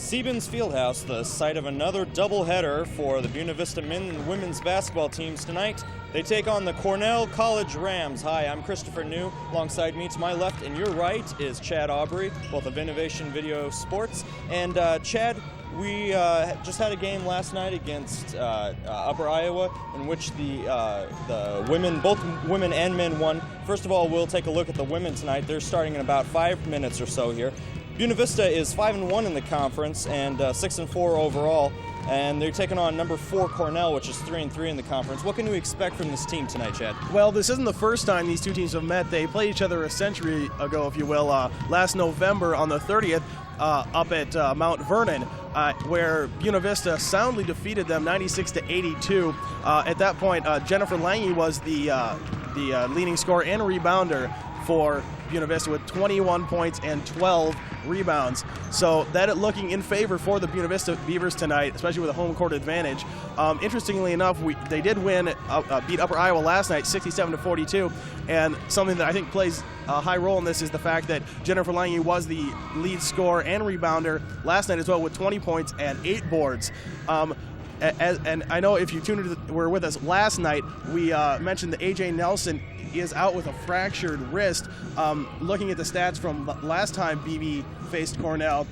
Siebens Fieldhouse, the site of another doubleheader for the Buena Vista men and women's basketball teams tonight. They take on the Cornell College Rams. Hi, I'm Christopher New. Alongside me to my left and your right is Chad Aubrey, both of Innovation Video Sports. And Chad, we just had a game last night against Upper Iowa in which the women, both women and men, won. First of all, we'll take a look at the women tonight. They're starting in about 5 minutes or so here. Buena Vista is 5-1 in the conference and 6-4 overall, and they're taking on number 4 Cornell, which is 3-3 in the conference. What can we expect from this team tonight, Chad? Well, this isn't the first time these two teams have met. They played each other a century ago, if you will, last November on the 30th up at Mount Vernon, where Buena Vista soundly defeated them 96-82. At that point, Jennifer Lange was the leading scorer and rebounder for Buena Vista with 21 points and 12 rebounds. So that is looking in favor for the Buena Vista Beavers tonight, especially with a home court advantage. Interestingly enough, they did win, beat Upper Iowa last night 67-42, and something that I think plays a high role in this is the fact that Jennifer Lange was the lead scorer and rebounder last night as well with 20 points and 8 boards. And I know if you were with us last night, we mentioned that A.J. Nelson is out with a fractured wrist. Looking at the stats from last time BB faced Cornell,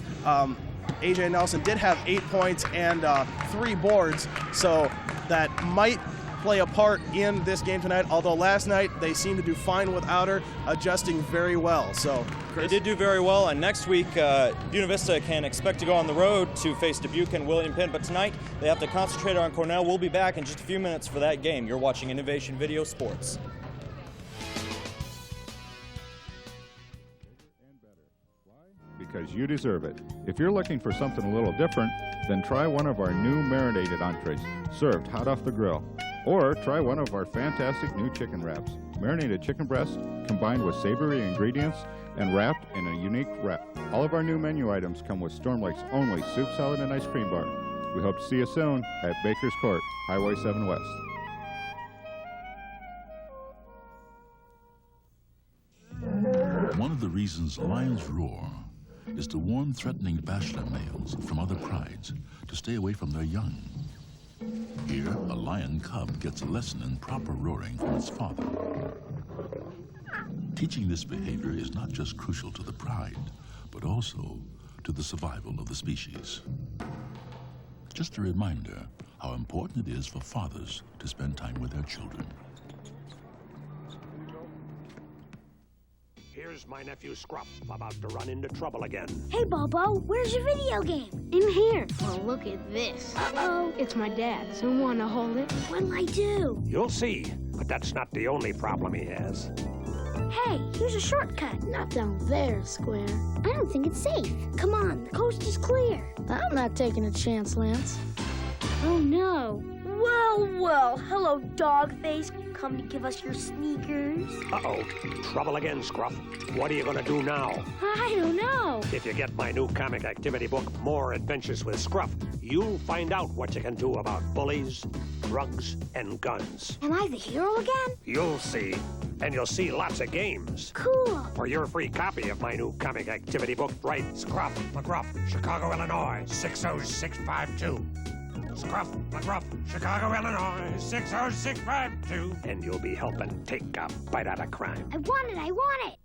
A.J. Nelson did have 8 points and 3 boards, so that might play a part in this game tonight, although last night they seemed to do fine without her, adjusting very well. So Chris? They did do very well, and next week Buena Vista can expect to go on the road to face Dubuque and William Penn, but tonight they have to concentrate on Cornell. We'll be back in just a few minutes for that game. You're watching Innovation Video Sports. Because you deserve it. If you're looking for something a little different, then try one of our new marinated entrees, served hot off the grill. Or try one of our fantastic new chicken wraps. Marinated chicken breast combined with savory ingredients and wrapped in a unique wrap. All of our new menu items come with Storm Lake's only soup, salad, and ice cream bar. We hope to see you soon at Baker's Court, Highway 7 West. One of the reasons lions roar is to warn threatening bachelor males from other prides to stay away from their young. Here, a lion cub gets a lesson in proper roaring from its father. Teaching this behavior is not just crucial to the pride, but also to the survival of the species. Just a reminder how important it is for fathers to spend time with their children. Here's my nephew Scruff, about to run into trouble again. Hey, Bobo, where's your video game? In here. Well, look at this. Uh-oh. It's my dad's. Who wanna hold it? What'll I do? You'll see, but that's not the only problem he has. Hey, here's a shortcut. Not down there, Square. I don't think it's safe. Come on, the coast is clear. I'm not taking a chance, Lance. Oh, no. Well, hello, Dogface. Come to give us your sneakers. Uh-oh, trouble again, Scruff. What are you gonna do now? I don't know. If you get my new comic activity book, More Adventures with Scruff, you'll find out what you can do about bullies, drugs, and guns. Am I the hero again? You'll see. And you'll see lots of games. Cool. For your free copy of my new comic activity book, write Scruff McGruff, Chicago, Illinois, 60652. Scruff McGruff, Chicago, Illinois, 60652. And you'll be helping take a bite out of crime. I want it.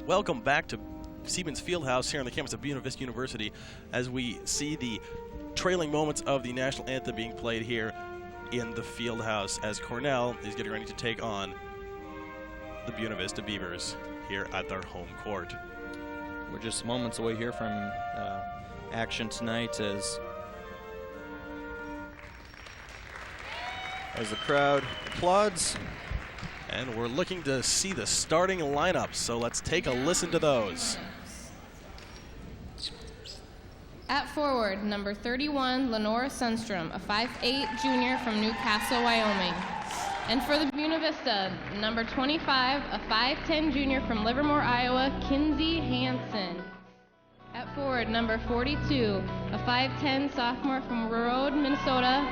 Welcome back to Siebens Fieldhouse here on the campus of Buena Vista University as we see the trailing moments of the national anthem being played here in the Fieldhouse as Cornell is getting ready to take on the Buena Vista Beavers here at their home court. We're just moments away here from action tonight as the crowd applauds. And we're looking to see the starting lineup, so let's take a listen to those. At forward, number 31, Lenora Sundstrom, a 5'8" junior from Newcastle, Wyoming. And for the Buena Vista, number 25, a 5'10 junior from Livermore, Iowa, Kinsey Hansen. At forward, number 42, a 5'10 sophomore from Road, Minnesota,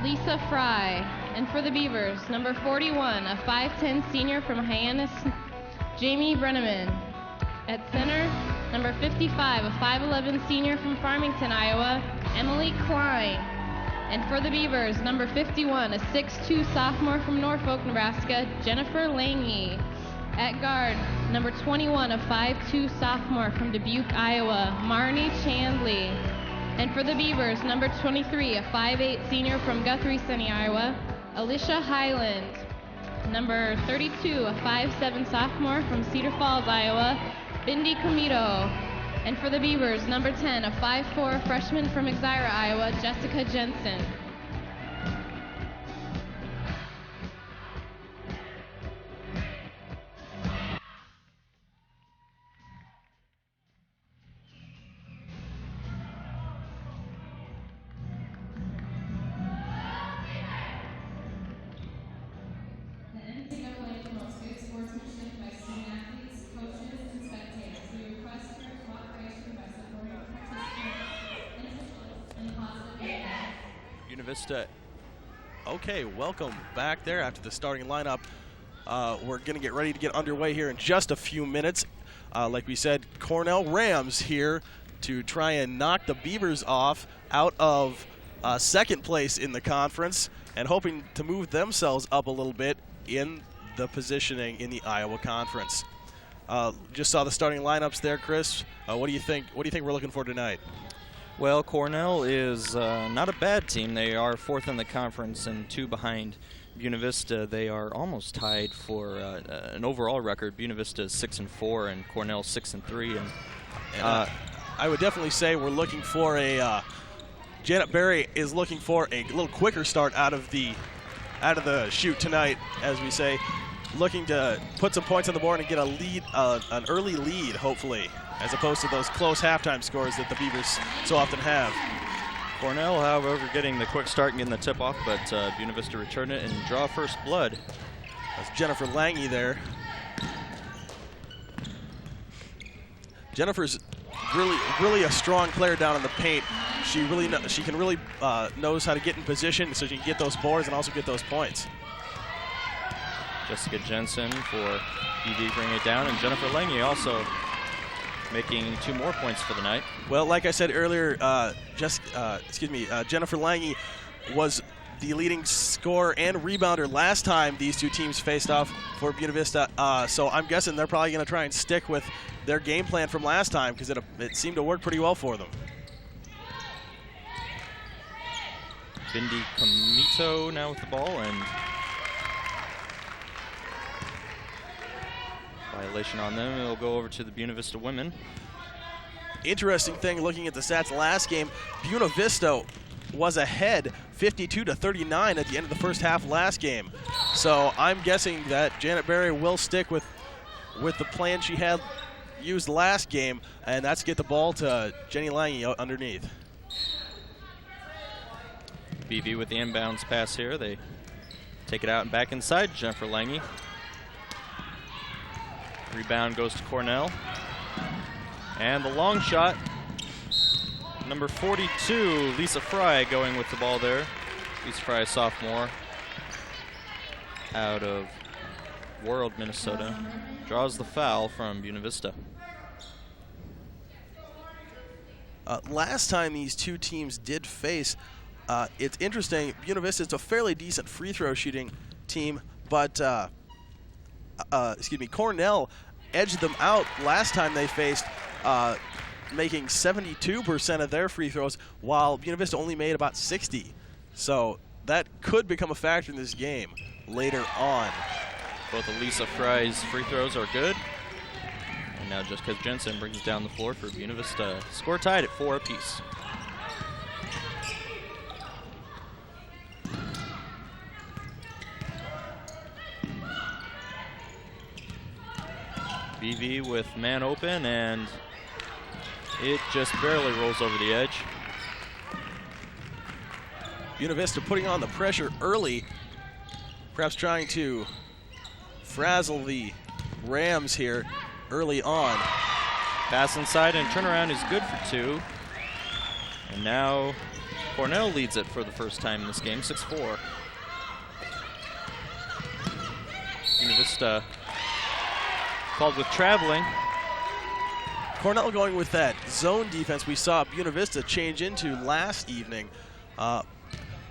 Lisa Fry. And for the Beavers, number 41, a 5'10 senior from Hyannis, Jamie Brenneman. At center, number 55, a 5'11 senior from Farmington, Iowa, Emily Klein. And for the Beavers, number 51, a 6'2 sophomore from Norfolk, Nebraska, Jennifer Lange. At guard, number 21, a 5'2 sophomore from Dubuque, Iowa, Marnie Chandley. And for the Beavers, number 23, a 5'8 senior from Guthrie, Sunny, Iowa, Alicia Highland. Number 32, a 5'7 sophomore from Cedar Falls, Iowa, Bindi Comito. And for the Beavers, number 10, a 5'4 freshman from Exira, Iowa, Jessica Jensen. Buena Vista. Okay, welcome back there after the starting lineup. We're going to get ready to get underway here in just a few minutes. Like we said, Cornell Rams here to try and knock the Beavers off out of second place in the conference and hoping to move themselves up a little bit in the positioning in the Iowa Conference. Just saw the starting lineups there, Chris. What do you think? What do you think we're looking for tonight? Well, Cornell is not a bad team. They are fourth in the conference and 2 behind Buena Vista. They are almost tied for an overall record. Buena Vista is 6-4 and Cornell 6-3. And I would definitely say we're looking for a. Janet Berry is looking for a little quicker start out of the chute tonight, as we say, looking to put some points on the board and get a lead, an early lead, hopefully, as opposed to those close halftime scores that the Beavers so often have. Cornell, however, getting the quick start and getting the tip-off, but Buena Vista return it and draw first blood. That's Jennifer Lange there. Jennifer's really a strong player down in the paint. She can really knows how to get in position so she can get those boards and also get those points. Jessica Jensen for BV bringing it down, and Jennifer Lange also making 2 more points for the night. Well, like I said earlier, Jennifer Lange was the leading scorer and rebounder last time these two teams faced off for Buena Vista. So I'm guessing they're probably going to try and stick with their game plan from last time because it seemed to work pretty well for them. Bindi Comito now with the ball, and violation on them. It'll go over to the Buena Vista women. Interesting thing, looking at the stats last game, Buena Vista was ahead 52-39 at the end of the first half last game. So I'm guessing that Janet Berry will stick with the plan she had used last game, and that's get the ball to Jenny Lange out underneath. BV with the inbounds pass here. They take it out and back inside Jennifer Lange. Rebound goes to Cornell. And the long shot, number 42, Lisa Fry going with the ball there. Lisa Fry, sophomore, out of World, Minnesota. Draws the foul from Buena Vista. Last time these two teams did face, it's interesting, Buena Vista is a fairly decent free throw shooting team, but Cornell edged them out last time they faced, making 72% of their free throws, while Buena Vista only made about 60. So that could become a factor in this game later on. Both of Lisa Fry's free throws are good. And now Jessica Jensen brings it down the floor for Buena Vista. Score tied at 4 apiece. BV with man open, and it just barely rolls over the edge. Buena Vista putting on the pressure early, perhaps trying to frazzle the Rams here early on. Pass inside and turnaround is good for 2. And now Cornell leads it for the first time in this game, 6-4. Buena Vista called with traveling. Cornell going with that zone defense we saw Buena Vista change into last evening.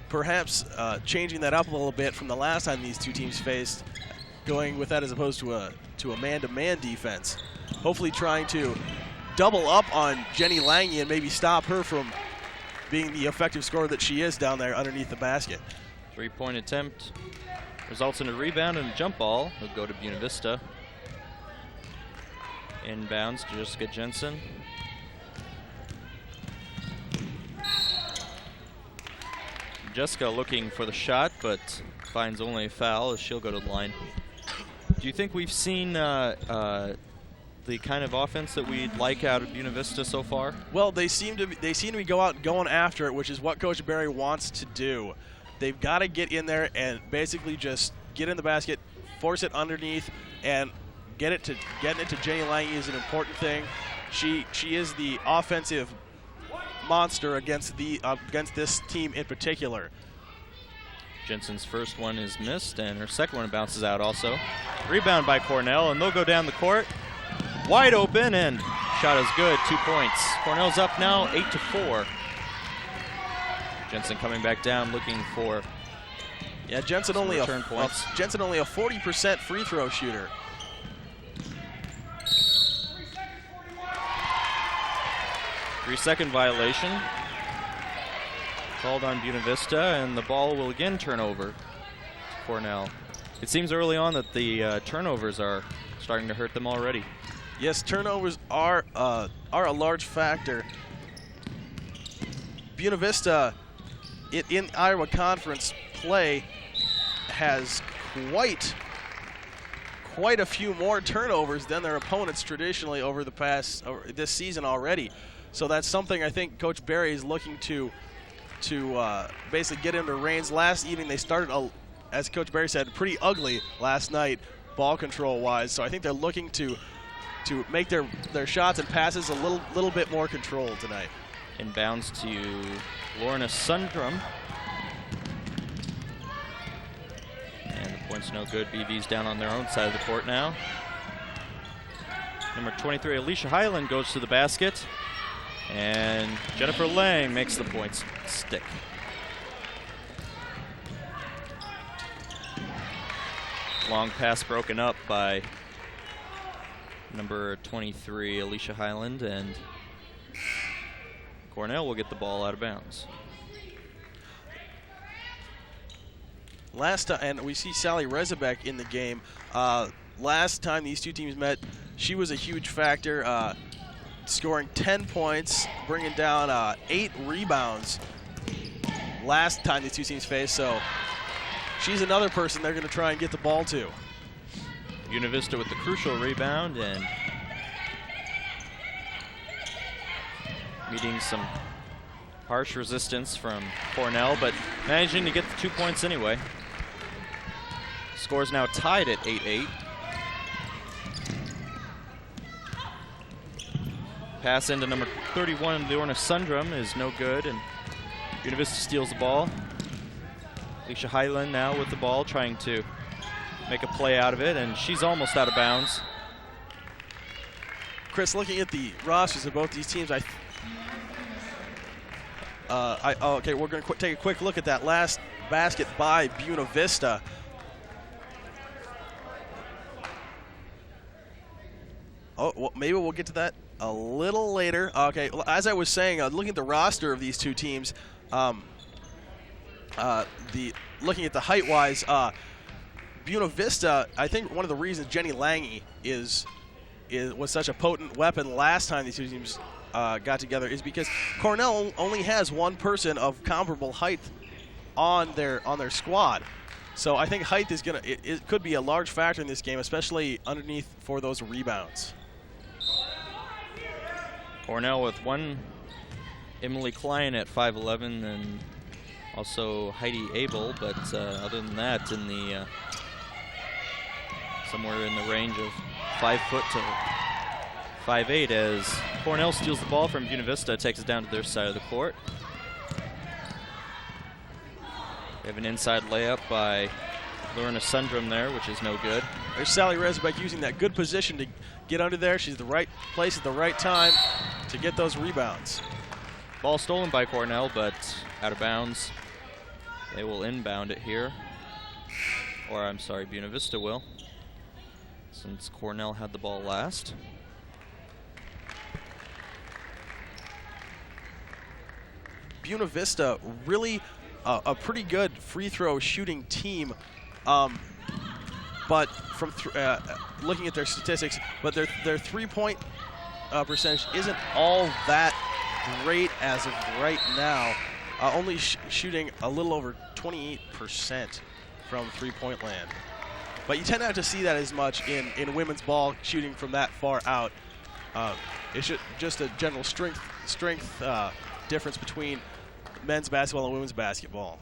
Perhaps changing that up a little bit from the last time these two teams faced, going with that as opposed to a man-to-man defense. Hopefully trying to double up on Jenny Lange and maybe stop her from being the effective scorer that she is down there underneath the basket. 3-point attempt results in a rebound and a jump ball. Will go to Buena Vista. Inbounds to Jessica Jensen. Jessica looking for the shot, but finds only a foul as she'll go to the line. Do you think we've seen the kind of offense that we'd like out of Buena Vista so far? Well, they seem to be going after it, which is what Coach Barry wants to do. They've got to get in there and basically just get in the basket, force it underneath, and getting it to Jenny Lange is an important thing. She is the offensive monster against this team in particular. Jensen's first one is missed, and her second one bounces out also. Rebound by Cornell, and they'll go down the court. Wide open, and shot is good, 2 points. Cornell's up now, 8-4. Jensen coming back down, looking for Jensen only return points. Jensen only a 40% free throw shooter. Three-second violation called on Buena Vista, and the ball will again turn over to Cornell. It seems early on that the turnovers are starting to hurt them already. Yes, turnovers are a large factor. Buena Vista, in Iowa Conference play, has quite a few more turnovers than their opponents traditionally over this season already. So that's something I think Coach Barry is looking to basically get into reins. Last evening they started, as Coach Barry said, pretty ugly last night, ball control-wise. So I think they're looking to make their shots and passes a little bit more controlled tonight. Inbounds to Lorna Sundrum. And the point's no good. BV's down on their own side of the court now. Number 23, Alicia Highland, goes to the basket. And Jennifer Lang makes the points stick. Long pass broken up by number 23, Alicia Highland, and Cornell will get the ball out of bounds. Last time, and we see Sally Rezebek in the game. Last time these two teams met, she was a huge factor, scoring 10 points, bringing down 8 rebounds last time these two teams faced. So she's another person they're going to try and get the ball to. Buena Vista with the crucial rebound and meeting some harsh resistance from Cornell, but managing to get the 2 points anyway. Score's now tied at 8-8. Pass into number 31, Lorna Sundrum, is no good, and Buena Vista steals the ball. Alicia Highland now with the ball, trying to make a play out of it, and she's almost out of bounds. Chris, looking at the rosters of both these teams, okay, we're going to take a quick look at that last basket by Buena Vista. Oh, well, maybe we'll get to that a little later. Okay, well, as I was saying, looking at the roster of these two teams, looking at the height-wise, Buena Vista, I think one of the reasons Jenny Lange was such a potent weapon last time these two teams got together is because Cornell only has one person of comparable height on their squad. So I think height is it could be a large factor in this game, especially underneath for those rebounds. Cornell with one Emily Klein at 5'11", and Also Heidi Abel, but other than that, in the somewhere in the range of 5 foot to 5'8", as Cornell steals the ball from Buena Vista, takes it down to their side of the court. They have an inside layup by Lorna Sundrum there, which is no good. There's Sally Resbeck using that good position to get under there. She's the right place at the right time to get those rebounds. Ball stolen by Cornell, but out of bounds. They will inbound it here. Or, I'm sorry, Buena Vista will, since Cornell had the ball last. Buena Vista really a pretty good free throw shooting team, but from looking at their statistics, but their 3-point percentage isn't all that great as of right now. Only shooting a little over 28% from three-point land. But you tend not to see that as much in women's ball, shooting from that far out. It's just a general strength difference between men's basketball and women's basketball.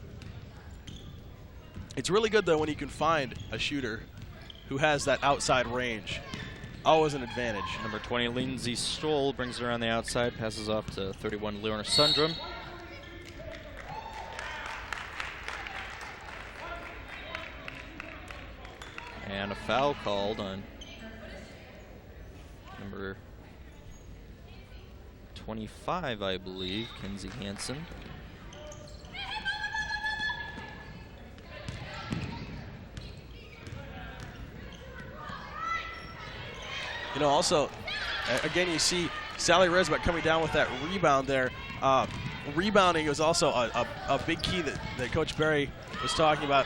It's really good, though, when you can find a shooter who has that outside range. Always an advantage. Number 20, Lindsay Stoll, brings it around the outside, passes off to 31, Lorna Sundrum. And a foul called on number 25, I believe, Kinsey Hansen. You know, also, again, you see Sally Resbeck coming down with that rebound there. Rebounding was also a big key that Coach Berry was talking about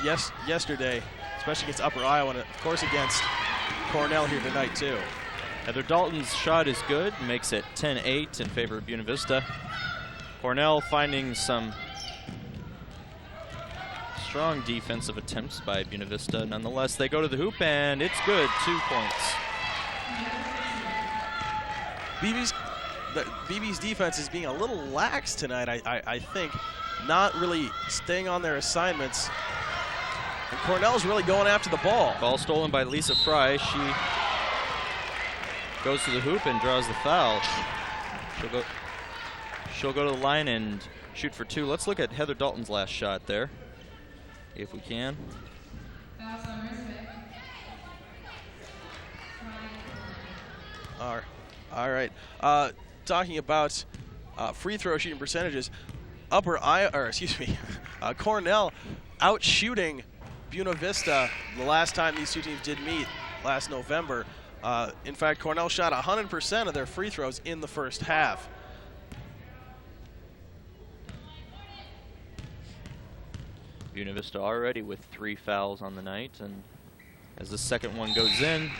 yesterday, especially against Upper Iowa, and of course against Cornell here tonight too. Heather Dalton's shot is good, makes it 10-8 in favor of Buena Vista. Cornell finding some strong defensive attempts by Buena Vista. Nonetheless, they go to the hoop, and it's good, 2 points. BB's defense is being a little lax tonight, I think, not really staying on their assignments. And Cornell's really going after the ball. Ball stolen by Lisa Fry. She goes to the hoop and draws the foul. She'll go to the line and shoot for 2. Let's look at Heather Dalton's last shot there, if we can. All right. Talking about free throw shooting percentages, Cornell out shooting Buena Vista the last time these two teams did meet last November. In fact, Cornell shot 100% of their free throws in the first half. Buena Vista already with 3 fouls on the night, and as the second one goes in,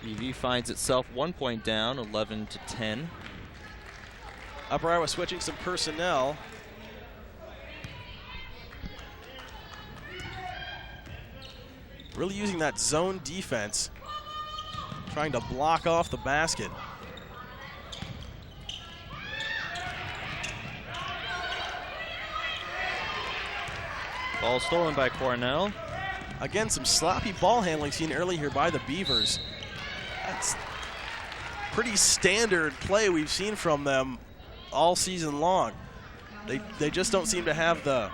BV finds itself 1 point down, 11-10. Upper Iowa switching some personnel. Really using that zone defense, trying to block off the basket. Ball stolen by Cornell. Again, some sloppy ball handling seen early here by the Beavers. That's pretty standard play we've seen from them all season long. They just don't seem to have the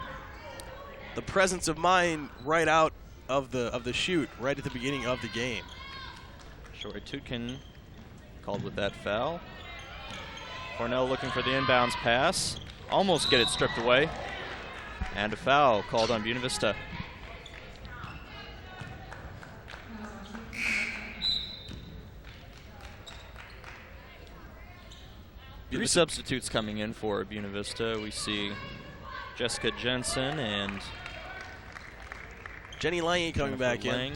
presence of mind right out of the shoot right at the beginning of the game. Shori Tutkin called with that foul. Cornell looking for the inbounds pass. Almost get it stripped away. And a foul called on Buena Vista. Three substitutes coming in for Buena Vista. We see Jessica Jensen and Jenny Lange coming back in.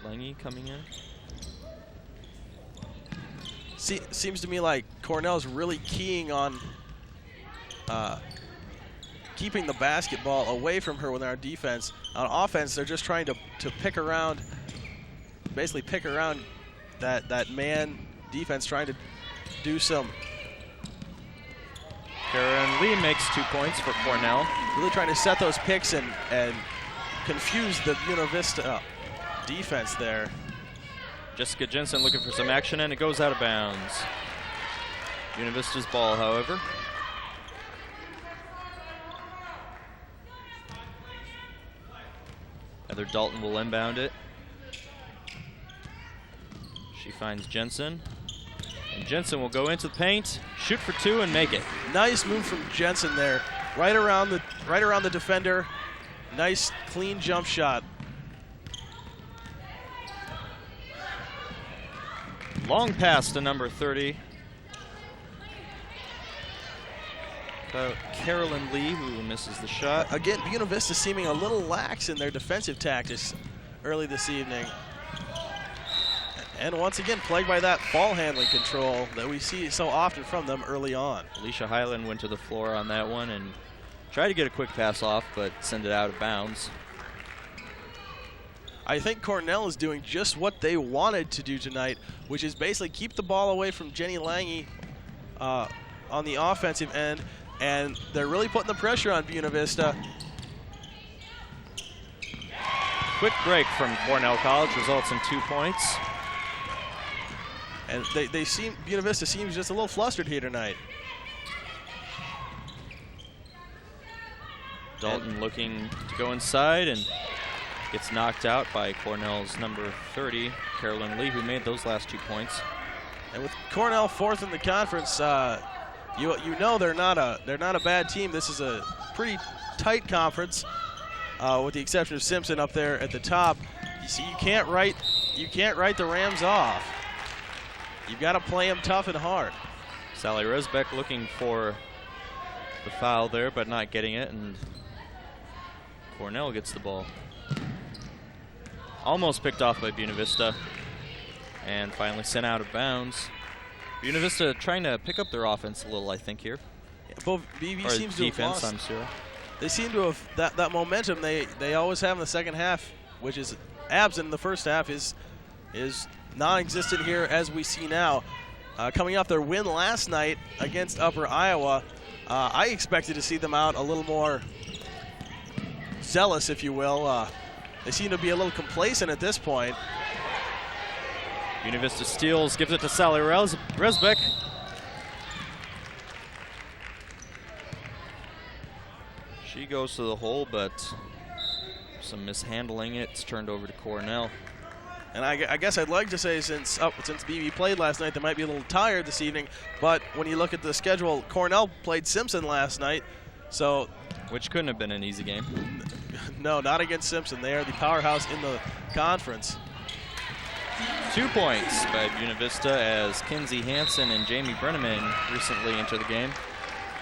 Lange coming in. Seems to me like Cornell's really keying on keeping the basketball away from her with our defense. On offense, they're just trying to pick around, basically pick around that man defense, trying to do some. Karen Lee makes 2 points for Cornell. Really trying to set those picks and confuse the Buena Vista defense there. Jessica Jensen looking for some action, and it goes out of bounds. Buena Vista's ball, however. Heather Dalton will inbound it. She finds Jensen. And Jensen will go into the paint, shoot for 2, and make it. Nice move from Jensen there. Right around the defender. Nice clean jump shot. Long pass to number 30. Carolyn Lee, who misses the shot. Again, Buena Vista seeming a little lax in their defensive tactics early this evening. And once again, plagued by that ball handling control that we see so often from them early on. Alicia Highland went to the floor on that one and tried to get a quick pass off, but send it out of bounds. I think Cornell is doing just what they wanted to do tonight, which is basically keep the ball away from Jenny Lange on the offensive end, and they're really putting the pressure on Buena Vista. Quick break from Cornell College results in 2 points. And Buena Vista seems just a little flustered here tonight. Dalton looking to go inside and gets knocked out by Cornell's number 30, Carolyn Lee, who made those last 2 points. And with Cornell 4th in the conference, you know they're not a bad team. This is a pretty tight conference, with the exception of Simpson up there at the top. You see, you can't write the Rams off. You've got to play them tough and hard. Sally Resbeck looking for the foul there, but not getting it, and Cornell gets the ball. Almost picked off by Buena Vista, and finally sent out of bounds. Buena Vista trying to pick up their offense a little, I think, here. Yeah, both BV seems to have lost. I'm sure. They seem to have that momentum they always have in the second half, which is absent in the first half, is non-existent here as we see now. Coming off their win last night against Upper Iowa, I expected to see them out a little more zealous, if you will. They seem to be a little complacent at this point. Buena Vista steals, gives it to Sally Resbeck. She goes to the hole, but some mishandling. It's turned over to Cornell. And I guess I'd like to say since BV played last night, they might be a little tired this evening. But when you look at the schedule, Cornell played Simpson last night, so which couldn't have been an easy game. No, not against Simpson. They are the powerhouse in the conference. 2 points by Buena Vista as Kinsey Hansen and Jamie Brenneman recently entered the game.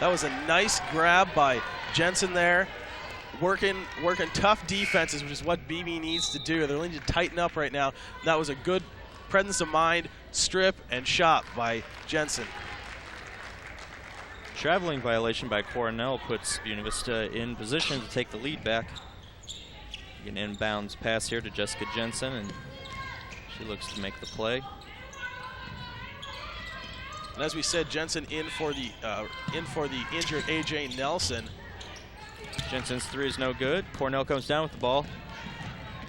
That was a nice grab by Jensen there. Working tough defenses, which is what BV needs to do. They're need to tighten up right now. That was a good presence of mind, strip, and shot by Jensen. Traveling violation by Cornell puts Buena Vista in position to take the lead back. An inbounds pass here to Jessica Jensen, and she looks to make the play. And as we said, Jensen in for the injured AJ Nelson. Jensen's 3 is no good. Cornell comes down with the ball.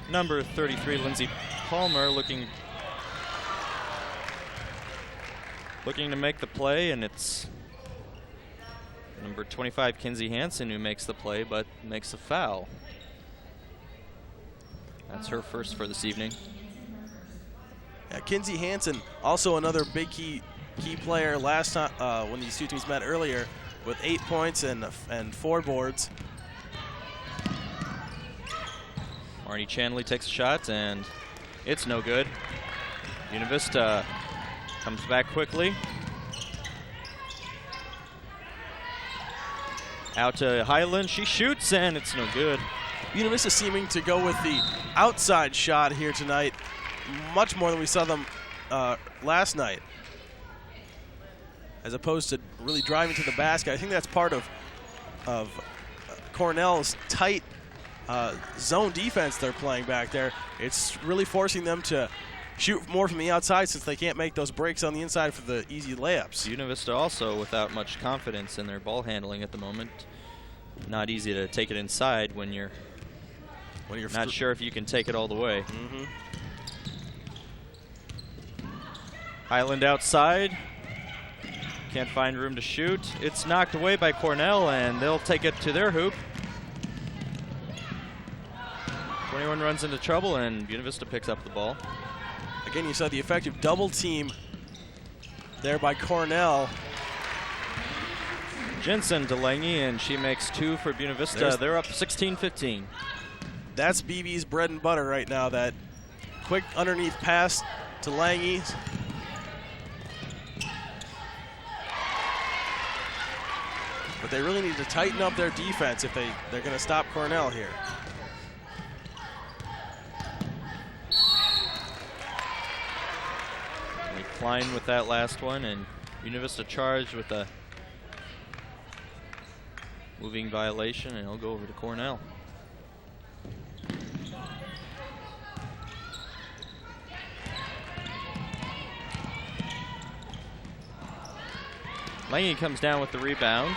Number 33, Lindsay Palmer, looking to make the play, and it's number 25, Kinsey Hansen, who makes the play, but makes a foul. That's her first for this evening. Yeah, Kinsey Hansen, also another big key player last time when these two teams met earlier, with 8 points and 4 boards. Marnie Chanley takes a shot, and it's no good. Buena Vista comes back quickly. Out to Highland, she shoots, and it's no good. Buena Vista seeming to go with the outside shot here tonight, much more than we saw them last night, as opposed to really driving to the basket. I think that's part of Cornell's tight zone defense they're playing back there. It's really forcing them to shoot more from the outside since they can't make those breaks on the inside for the easy layups. Buena Vista also without much confidence in their ball handling at the moment. Not easy to take it inside when you're not sure if you can take it all the way. Highland outside. Can't find room to shoot. It's knocked away by Cornell, and they'll take it to their hoop. 21 runs into trouble, and Buena Vista picks up the ball. Again, you saw the effective double team there by Cornell. Jensen to Lange, and she makes 2 for Buena Vista. They're up 16-15. That's BB's bread and butter right now, that quick underneath pass to Lange. But they really need to tighten up their defense if they're going to stop Cornell here. They Klein with that last one, and Buena Vista charged with a moving violation, and he'll go over to Cornell. Lange comes down with the rebound.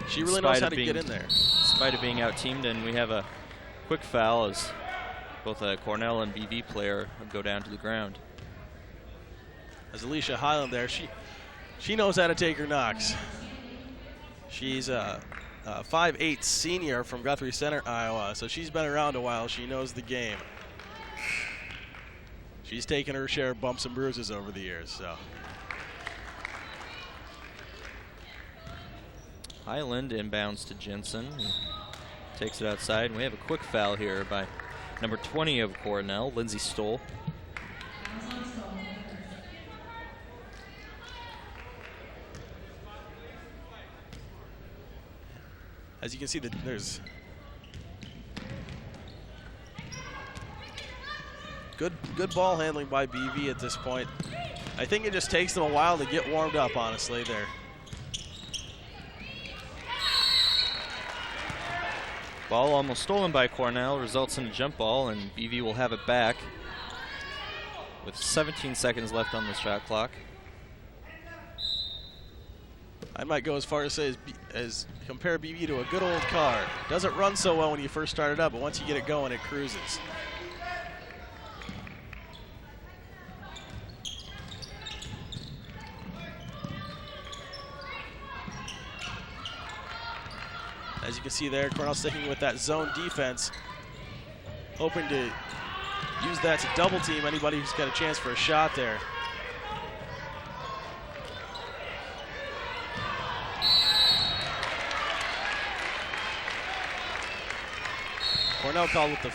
She really knows how to get in there. In spite of being out-teamed, and we have a quick foul as both a Cornell and BV player go down to the ground. As Alicia Highland there, she knows how to take her knocks. She's a 5'8" senior from Guthrie Center, Iowa, so she's been around a while. She knows the game. She's taken her share of bumps and bruises over the years, so. Highland inbounds to Jensen, who takes it outside, and we have a quick foul here by number 20 of Cornell, Lindsay Stoll. As you can see, there's good ball handling by BV at this point. I think it just takes them a while to get warmed up, honestly. Ball almost stolen by Cornell, results in a jump ball, and BV will have it back with 17 seconds left on the shot clock. I might go as far as say as compare BV to a good old car. Doesn't run so well when you first start it up, but once you get it going, it cruises. As you can see there, Cornell sticking with that zone defense, hoping to use that to double team anybody who's got a chance for a shot there. Cornell called with the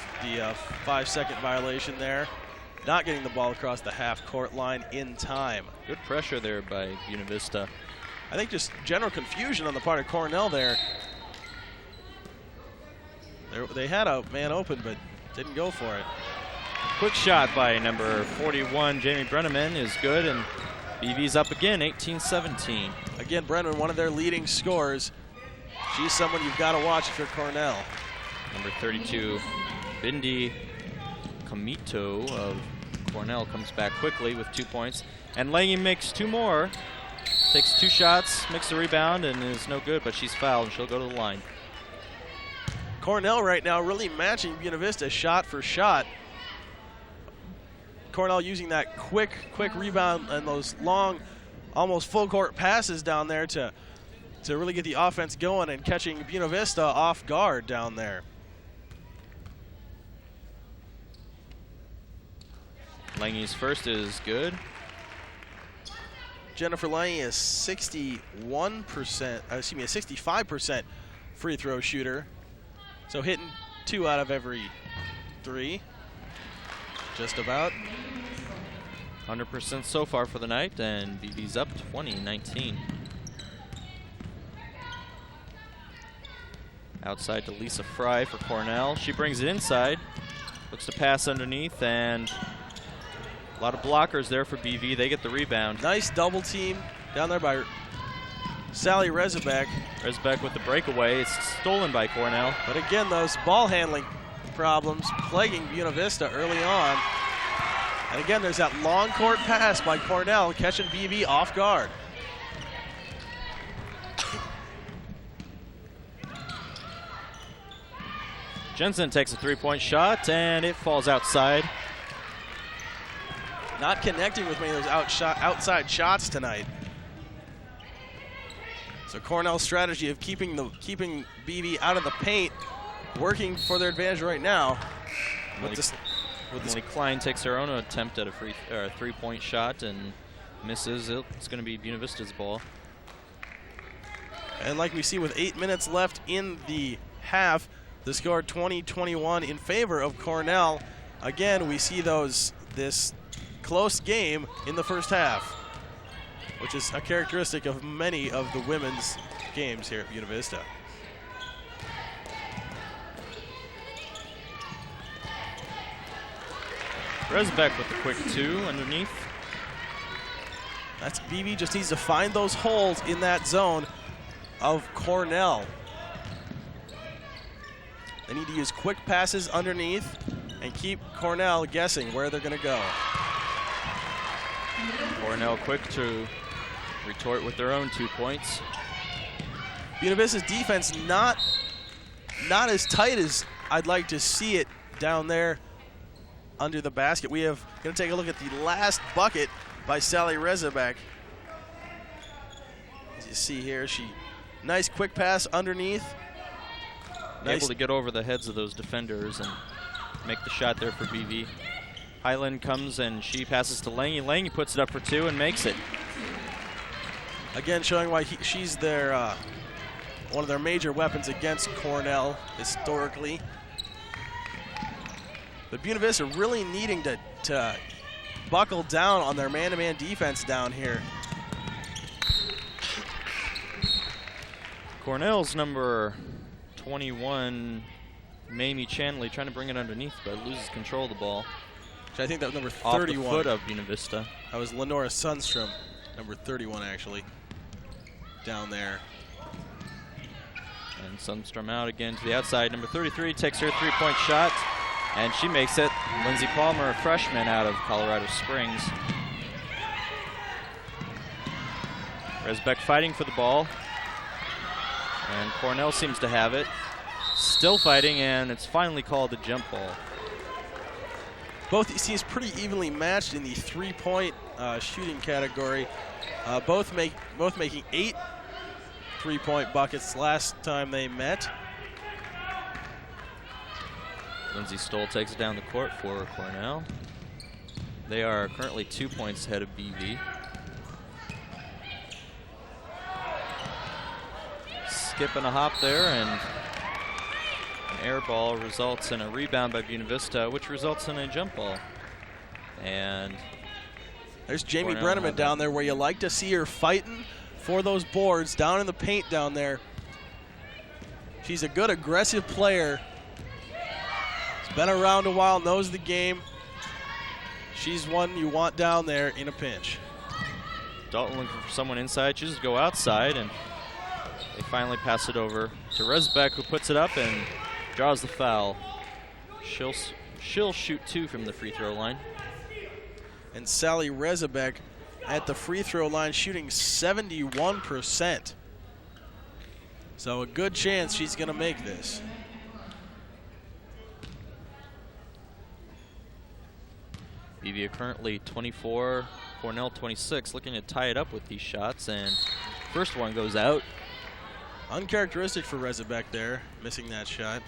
5-second violation there. Not getting the ball across the half-court line in time. Good pressure there by Buena Vista. I think just general confusion on the part of Cornell there. They had a man open, but didn't go for it. Quick shot by number 41, Jamie Brenneman, is good, and BV's up again, 18-17. Again, Brenneman, one of their leading scorers. She's someone you've got to watch if you're Cornell. Number 32, Bindi Kamito of Cornell comes back quickly with 2 points. And Lange makes 2 more. Takes 2 shots, makes the rebound, and is no good, but she's fouled, and she'll go to the line. Cornell right now really matching Buena Vista shot for shot. Cornell using that quick rebound and those long, almost full court passes down there to really get the offense going and catching Buena Vista off guard down there. Lange's first is good. Jennifer Lange is 65% free throw shooter. So hitting 2 out of every 3, just about. 100% so far for the night, and BV's up 20-19. Outside to Lisa Fry for Cornell. She brings it inside, looks to pass underneath, and a lot of blockers there for BV. They get the rebound. Nice double team down there by Sally Rezebek. Rezebek with the breakaway. It's stolen by Cornell. But again, those ball handling problems plaguing Buena Vista early on. And again, there's that long court pass by Cornell, catching BV off guard. Jensen takes a three-point shot, and it falls outside. Not connecting with many of those outside shots tonight. So Cornell's strategy of keeping BV out of the paint, working for their advantage right now. Emily Klein takes her own attempt at a three-point shot and misses. It's going to be Buena Vista's ball. And like we see with 8 minutes left in the half, the score 20-21 in favor of Cornell. Again, we see this close game in the first half, which is a characteristic of many of the women's games here at Buena Vista. Resbeck with the quick two underneath. That's BV just needs to find those holes in that zone of Cornell. They need to use quick passes underneath and keep Cornell guessing where they're going to go. Cornell quick to retort with their own 2 points. Buena Vista's defense not as tight as I'd like to see it down there under the basket. We have going to take a look at the last bucket by Sally Rezabek. As you see here, nice quick pass underneath. Able to get over the heads of those defenders and make the shot there for BV. Highland comes and she passes to Lange. Lange puts it up for two and makes it. Again, showing why she's their one of their major weapons against Cornell historically. But Buena Vista really needing to buckle down on their man-to-man defense down here. Cornell's number 21, Mamie Chanley, trying to bring it underneath, but loses control of the ball. I think that was number 31. Off the foot of Buena Vista. That was Lenora Sundstrom, number 31 actually, down there. And Sundstrom out again to the outside. Number 33 takes her three-point shot, and she makes it. Lindsey Palmer, a freshman out of Colorado Springs. Resbeck fighting for the ball. And Cornell seems to have it. Still fighting, and it's finally called a jump ball. Both these teams pretty evenly matched in the three-point shooting category. Both making 8 three-point buckets last time they met. Lindsey Stoll takes it down the court for Cornell. They are currently 2 points ahead of BV. Skip and a hop there, and an air ball results in a rebound by Buena Vista, which results in a jump ball. And there's Jamie Brenneman down there, where you like to see her fighting for those boards down in the paint down there. She's a good aggressive player. She's been around a while, knows the game. She's one you want down there in a pinch. Dalton looking for someone inside, chooses to go outside, and they finally pass it over to Resbeck, who puts it up and draws the foul. She'll shoot 2 from the free throw line. And Sally Rezabek at the free throw line shooting 71%. So a good chance she's going to make this. BV currently 24, Cornell 26, looking to tie it up with these shots, and first one goes out. Uncharacteristic for Rezabek there, missing that shot.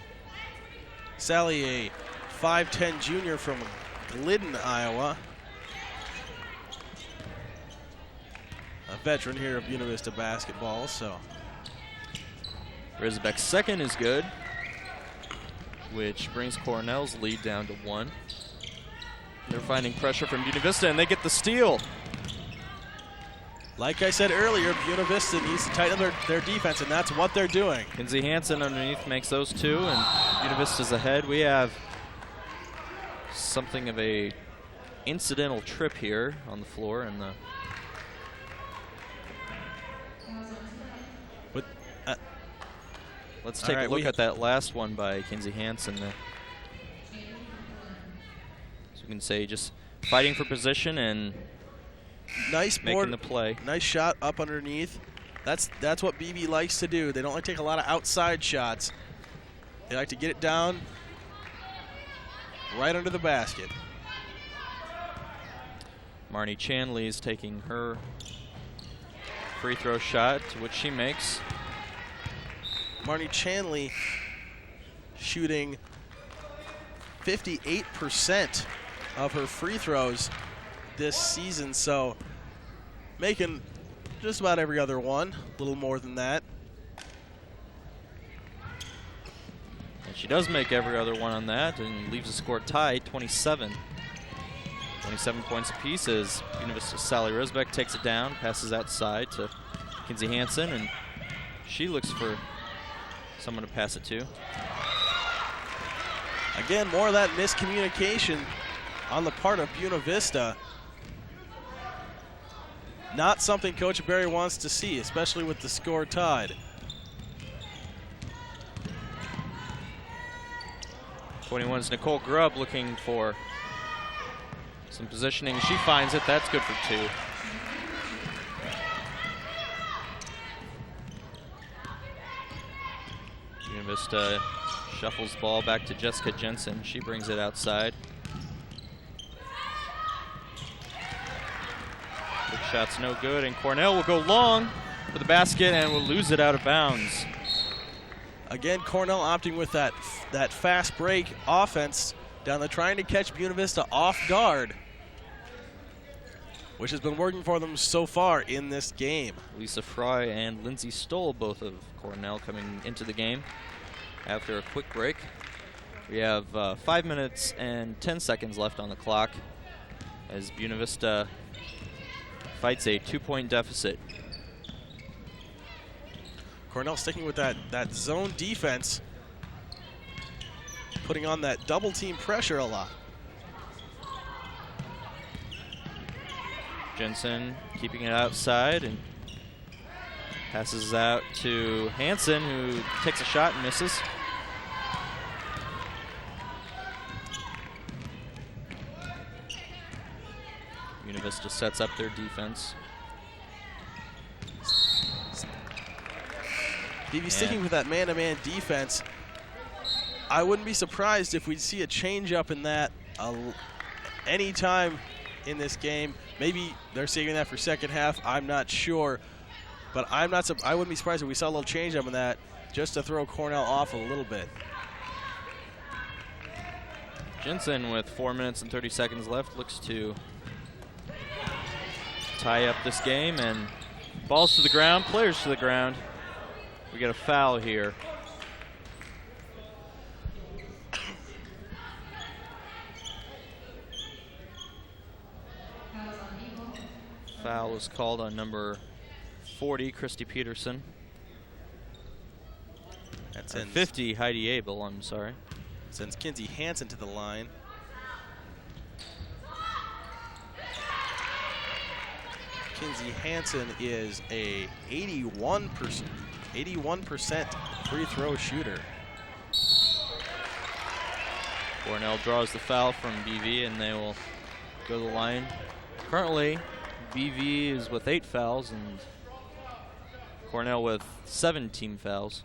Sally, a 5'10 junior from Glidden, Iowa. A veteran here of Buena Vista basketball, so. Rezabek's second is good, which brings Cornell's lead down to 1. They're finding pressure from Buena Vista, and they get the steal. Like I said earlier, Buena Vista needs to tighten their defense, and that's what they're doing. Kinsey Hansen underneath makes those 2, and Buena Vista's ahead. We have something of a incidental trip here on the floor, and let's take a look at that last one by Kinsey Hansen. So we can say just fighting for position and nice making board, the play. Nice shot up underneath. That's what BV likes to do. They don't like to take a lot of outside shots. They like to get it down right under the basket. Marnie Chanley is taking her free throw shot, which she makes. Marnie Chanley shooting 58% of her free throws this season, so making just about every other one, a little more than that. And she does make every other one on that and leaves the score tied, 27. 27 points apiece as Buena Vista's Sally Risbeck takes it down, passes outside to Kinsey Hansen, and she looks for someone to pass it to. Again, more of that miscommunication on the part of Buena Vista. Not something Coach Barry wants to see, especially with the score tied. 21's Nicole Grubb looking for some positioning. She finds it. That's good for 2. Buena Vista shuffles the ball back to Jessica Jensen. She brings it outside. Big shot's no good, and Cornell will go long for the basket and will lose it out of bounds. Again, Cornell opting with that fast break offense down there, trying to catch Buena Vista off guard, which has been working for them so far in this game. Lisa Fry and Lindsay Stoll, both of Cornell, coming into the game after a quick break. We have 5 minutes and 10 seconds left on the clock as Buena Vista fights a 2-point deficit. Cornell sticking with that zone defense, putting on that double team pressure a lot. Jensen keeping it outside and passes out to Hansen, who takes a shot and misses. Buena Vista sets up their defense. BV sticking with that man-to-man defense. I wouldn't be surprised if we'd see a change-up in that any time in this game. Maybe they're saving that for second half. I'm not sure, but I wouldn't be surprised if we saw a little change-up in that just to throw Cornell off a little bit. Jensen, with 4 minutes and 30 seconds left, looks to tie up this game, and balls to the ground, players to the ground. We get a foul here. Foul was called on number 40, Christy Peterson. That Or sends 50, Heidi Abel, I'm sorry. Sends Kinsey Hansen to the line. Kinsey Hansen is a 81% free throw shooter. Cornell draws the foul from BV, and they will go to the line. Currently, BV is with 8 fouls, and Cornell with 7 team fouls.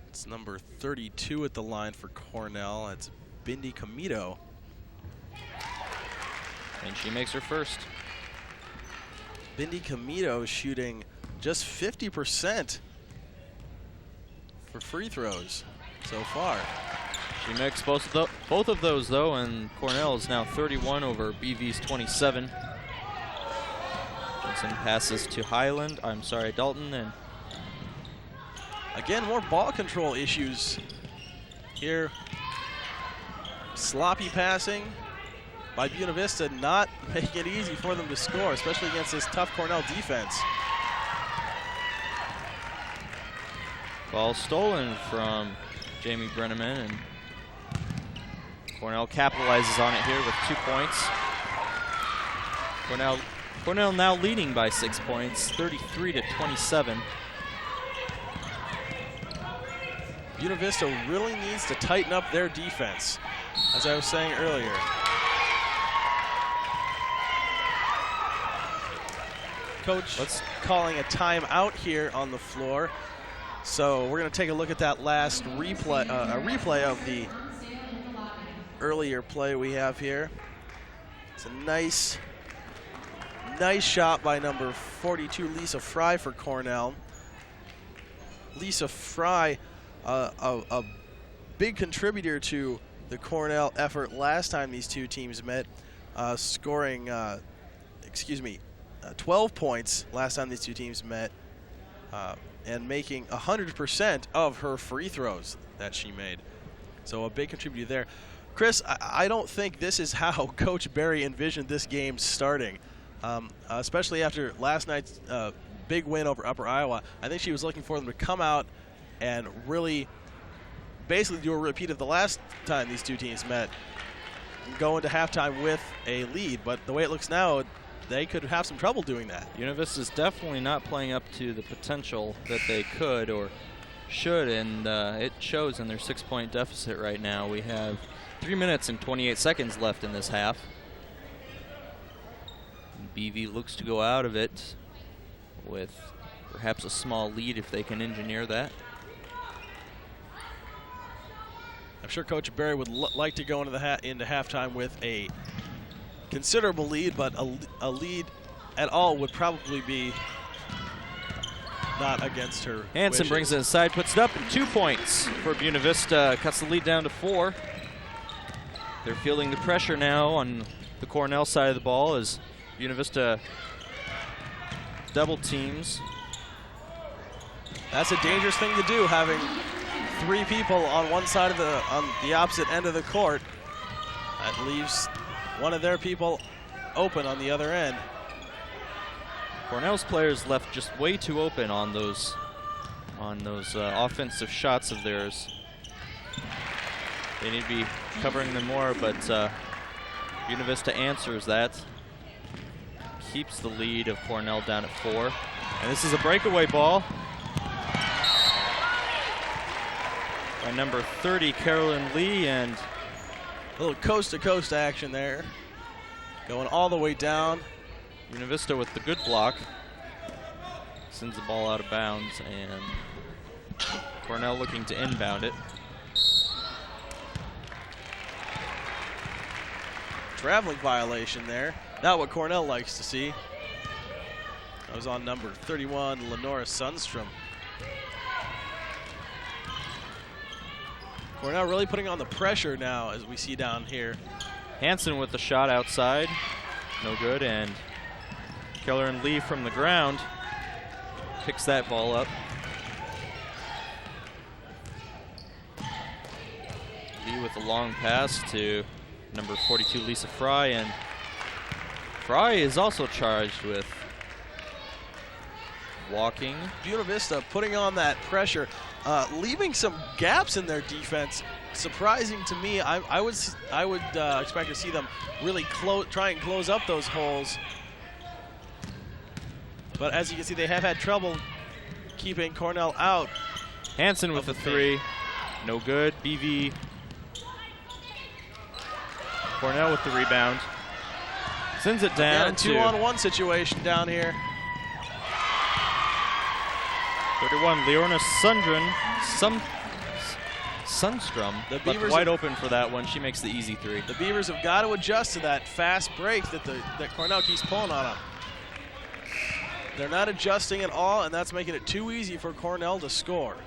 It's number 32 at the line for Cornell. It's Bindi Comito. And she makes her first. Bindi Comito shooting just 50% for free throws so far. She makes both of those, though, and Cornell is now 31 over BV's 27. Jensen passes to Dalton, and again, more ball control issues here. Sloppy passing by Buena Vista, not making it easy for them to score, especially against this tough Cornell defense. ball stolen from Jamie Brenneman, and Cornell capitalizes on it here with 2 points. Cornell now leading by 6 points, 33-27. Buena Vista really needs to tighten up their defense, as I was saying earlier. Coach calling a timeout here on the floor. So we're going to take a look at that last replay, a replay of the earlier play we have here. It's a nice shot by number 42, Lisa Fry, for Cornell. Lisa Fry, a big contributor to the Cornell effort last time these two teams met, scoring 12 points last time these two teams met, and making 100% of her free throws that she made. So a big contributor there. Chris, I don't think this is how Coach Berry envisioned this game starting, especially after last night's big win over Upper Iowa. I think she was looking for them to come out and really basically do a repeat of the last time these two teams met, go into halftime with a lead. But the way it looks now, they could have some trouble doing that. Buena Vista is definitely not playing up to the potential that they could or should, and it shows in their 6-point deficit right now. We have 3 minutes and 28 seconds left in this half. BV looks to go out of it with perhaps a small lead if they can engineer that. I'm sure Coach Berry would like to go into halftime with a considerable lead, but a lead at all would probably be not against her Hansen wishes. brings it inside, puts it up, and 2 points for Buena Vista. Cuts the lead down to 4. They're feeling the pressure now on the Cornell side of the ball as Buena Vista double teams. That's a dangerous thing to do, having 3 people on one side of on the opposite end of the court. That leaves one of their people open on the other end. Cornell's players left just way too open on those offensive shots of theirs. They need to be covering them more, but Buena Vista answers that. Keeps the lead of Cornell down at 4. And this is a breakaway ball by number 30, Carolyn Lee, and a little coast-to-coast action there. Going all the way down. Buena Vista with the good block. Sends the ball out of bounds, and Cornell looking to inbound it. Traveling violation there. Not what Cornell likes to see. That was on number 31, Lenora Sundstrom. Cornell really putting on the pressure now, as we see down here. Hansen with the shot outside. No good, and Keller and Lee from the ground picks that ball up. Lee with a long pass to number 42, Lisa Fry, and Fry is also charged with walking. Buena Vista putting on that pressure, leaving some gaps in their defense. Surprising to me. I would expect to see them really try and close up those holes. But as you can see, they have had trouble keeping Cornell out. Hansen with the 3, no good. BV. Cornell with the rebound. Sends it down. A 2-on-1 situation down here. 31, Leona Sundstrom, left wide open for that one. She makes the easy 3. The Beavers have got to adjust to that fast break that Cornell keeps pulling on them. They're not adjusting at all, and that's making it too easy for Cornell to score.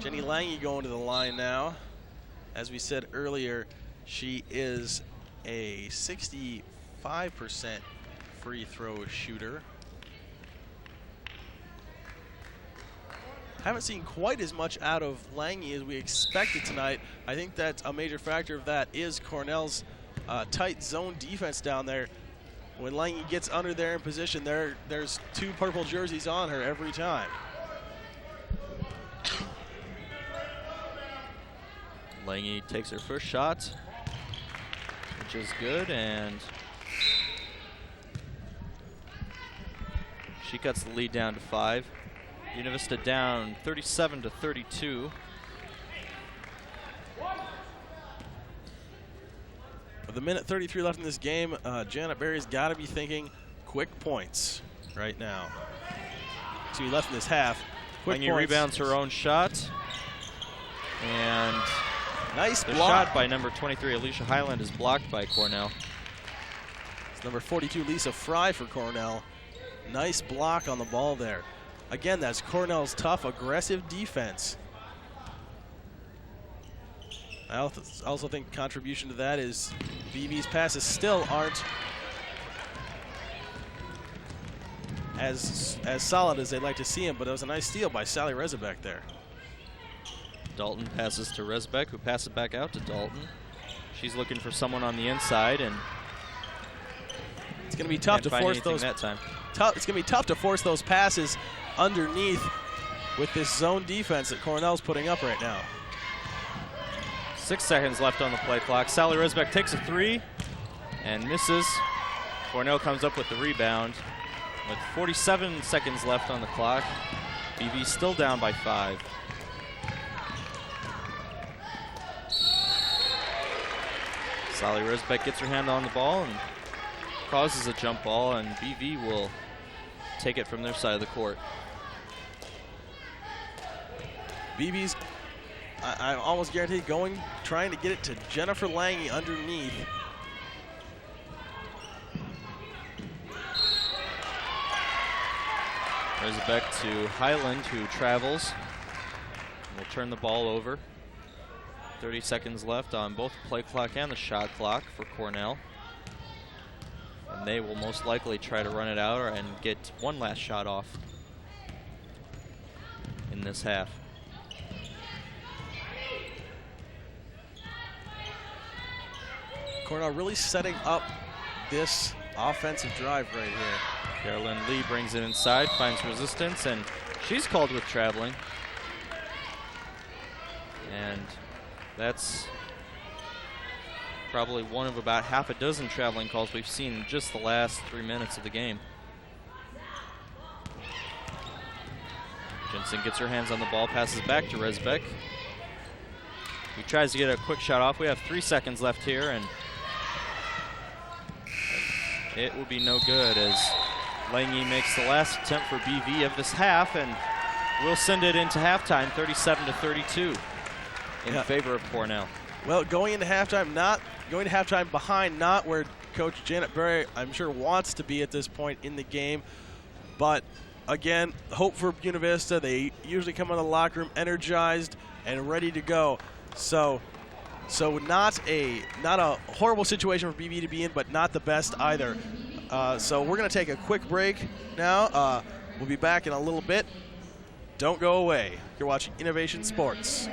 Jenny Lange going to the line now. As we said earlier, she is a 65% free throw shooter. Haven't seen quite as much out of Lange as we expected tonight. I think that a major factor of that is Cornell's tight zone defense down there. When Lange gets under there in position, there's 2 purple jerseys on her every time. Lange takes her first shot, which is good, and She cuts the lead down to 5. Buena Vista down 37-32. With a minute 33 left in this game, Janet Berry's got to be thinking quick points right now. Excuse me, left in this half. Quick Lange points. rebounds her own shot. And nice the block. shot by number 23, Alicia Highland, is blocked by Cornell. It's number 42, Lisa Fry for Cornell. Nice block on the ball there. Again, that's Cornell's tough, aggressive defense. I also think contribution to that is BV's passes still aren't as solid as they'd like to see them, but it was a nice steal by Sally Rezabek there. Dalton passes to Rezabek, who passes back out to Dalton. She's looking for someone on the inside, and it's going to be tough to force those that time. It's going to be tough to force those passes underneath with this zone defense that Cornell's putting up right now. 6 seconds left on the play clock. Sally Rezabek takes a 3 and misses. Cornell comes up with the rebound. With 47 seconds left on the clock, BV still down by 5. Sally Rezabek gets her hand on the ball and causes a jump ball, and BV will take it from their side of the court. BV's, I almost guarantee, trying to get it to Jennifer Lange underneath. Rezabek to Highland, who travels. Will turn the ball over. 30 seconds left on both the play clock and the shot clock for Cornell. And they will most likely try to run it out and get one last shot off in this half. Cornell really setting up this offensive drive right here. Carolyn Lee brings it inside, finds resistance, and she's called with traveling. And that's probably one of about half a dozen traveling calls we've seen in just the last 3 minutes of the game. Jensen gets her hands on the ball, passes back to Rezabek, who tries to get a quick shot off. We have 3 seconds left here, and it will be no good as Lange makes the last attempt for BV of this half, and we'll send it into halftime, 37-32 in favor of Cornell. Well, going into halftime behind, not where Coach Janet Berry, I'm sure, wants to be at this point in the game. But again, hope for Buena Vista. They usually come out of the locker room energized and ready to go. So not a horrible situation for BV to be in, but not the best either. So we're going to take a quick break now. We'll be back in a little bit. Don't go away. You're watching Innovation Sports.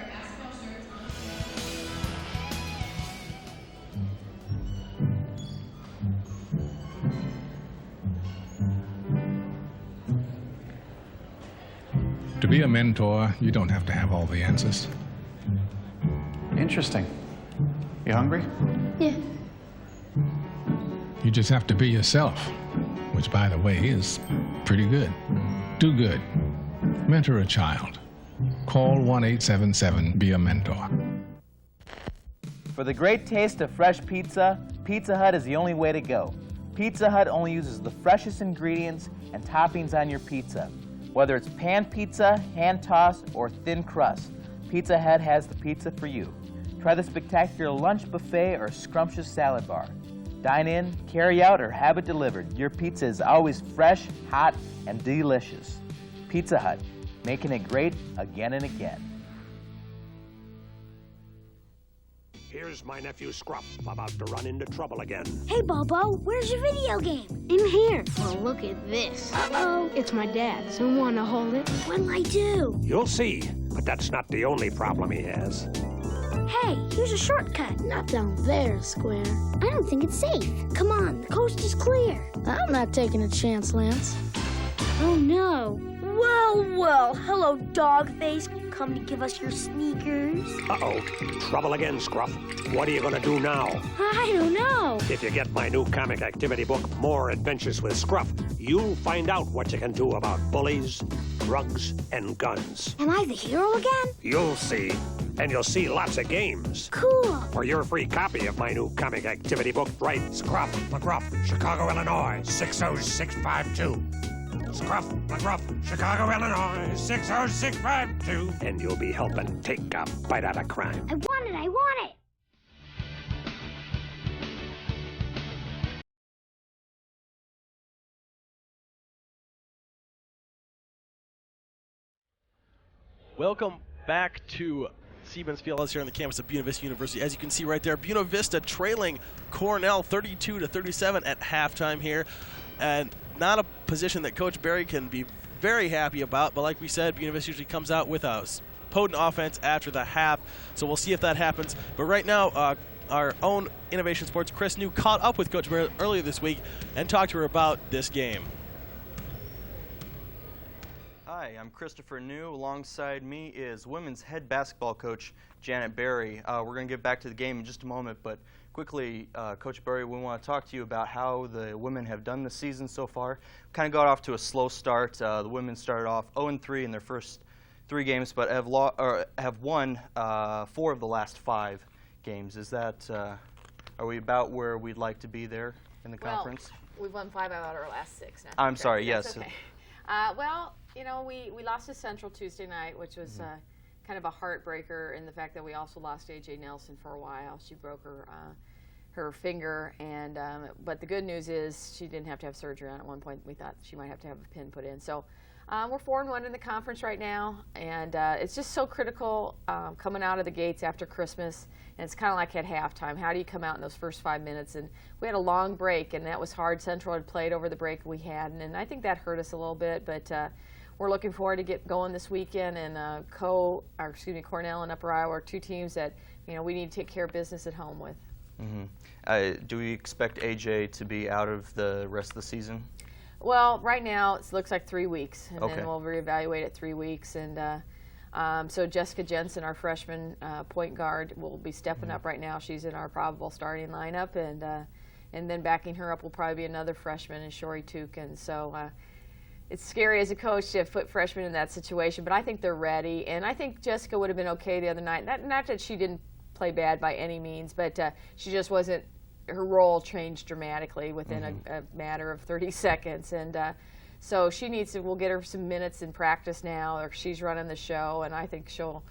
To be a mentor, you don't have to have all the answers. Interesting. You hungry? Yeah. You just have to be yourself, which, by the way, is pretty good. Do good. Mentor a child. Call 1-877-BE-A-MENTOR. For the great taste of fresh pizza, Pizza Hut is the only way to go. Pizza Hut only uses the freshest ingredients and toppings on your pizza. Whether it's pan pizza, hand-tossed, or thin crust, Pizza Hut has the pizza for you. Try the spectacular lunch buffet or scrumptious salad bar. Dine in, carry out, or have it delivered. Your pizza is always fresh, hot, and delicious. Pizza Hut, making it great again and again. Here's my nephew Scruff, about to run into trouble again. Hey, Bobo, where's your video game? In here. Well, look at this. Uh-oh. It's my dad's. Who want to hold it? What'll I do? You'll see, but that's not the only problem he has. Hey, here's a shortcut. Not down there, Square. I don't think it's safe. Come on, the coast is clear. I'm not taking a chance, Lance. Oh, no. Well, well, hello, dog face. Come to give us your sneakers. Uh-oh. Trouble again, Scruff. What are you gonna do now? I don't know. If you get my new comic activity book, More Adventures with Scruff, you'll find out what you can do about bullies, drugs, and guns. Am I the hero again? You'll see. And you'll see lots of games. Cool. For your free copy of my new comic activity book, write Scruff McGruff, Chicago, Illinois, 60652. Scruff McGruff, Chicago, Illinois, 60652. And you'll be helping take a bite out of crime. I want it, I want it. Welcome back to Siemens Field here on the campus of Buena Vista University. As you can see right there, Buena Vista trailing Cornell 32-37 at halftime here. And not a position that Coach Berry can be very happy about, but like we said, Buena Vista usually comes out with a potent offense after the half, so we'll see if that happens. But right now, our own Innovation Sports' Chris New caught up with Coach Berry earlier this week and talked to her about this game. Hi, I'm Christopher New. Alongside me is women's head basketball coach Janet Berry. We're going to get back to the game in just a moment, but quickly, Coach Berry, we want to talk to you about how the women have done this season so far. Kind of got off to a slow start. The women started off 0-3 in their first 3 games, but have won 4 of the last 5 games. Is that, are we about where we'd like to be there in the conference? We've won 5 out of our last 6 now. I'm sorry, yes. Okay. Well, you know, we lost to Central Tuesday night, which was kind of a heartbreaker in the fact that we also lost A.J. Nelson for a while. She broke her finger, and but the good news is she didn't have to have surgery on it. At one point we thought she might have to have a pin put in. So we're 4-1 in the conference right now, and it's just so critical coming out of the gates after Christmas. And it's kind of like at halftime. How do you come out in those first 5 minutes? And we had a long break, and that was hard. Central had played over the break we had, and I think that hurt us a little bit. But we're looking forward to get going this weekend. And Cornell and Upper Iowa are 2 teams that we need to take care of business at home with. Mm-hmm. Do we expect AJ to be out of the rest of the season? Well, right now it looks like 3 weeks, and okay. then we'll reevaluate at 3 weeks. And so Jessica Jensen, our freshman point guard, will be stepping up right now. She's in our probable starting lineup, and then backing her up will probably be another freshman, and Shori Tukin. So it's scary as a coach to put freshmen in that situation, but I think they're ready. And I think Jessica would have been okay the other night. Not that she didn't play bad by any means, but she just wasn't. Her role changed dramatically within a matter of 30 seconds, and so she needs to. We'll get her some minutes in practice now, or she's running the show, and I think she'll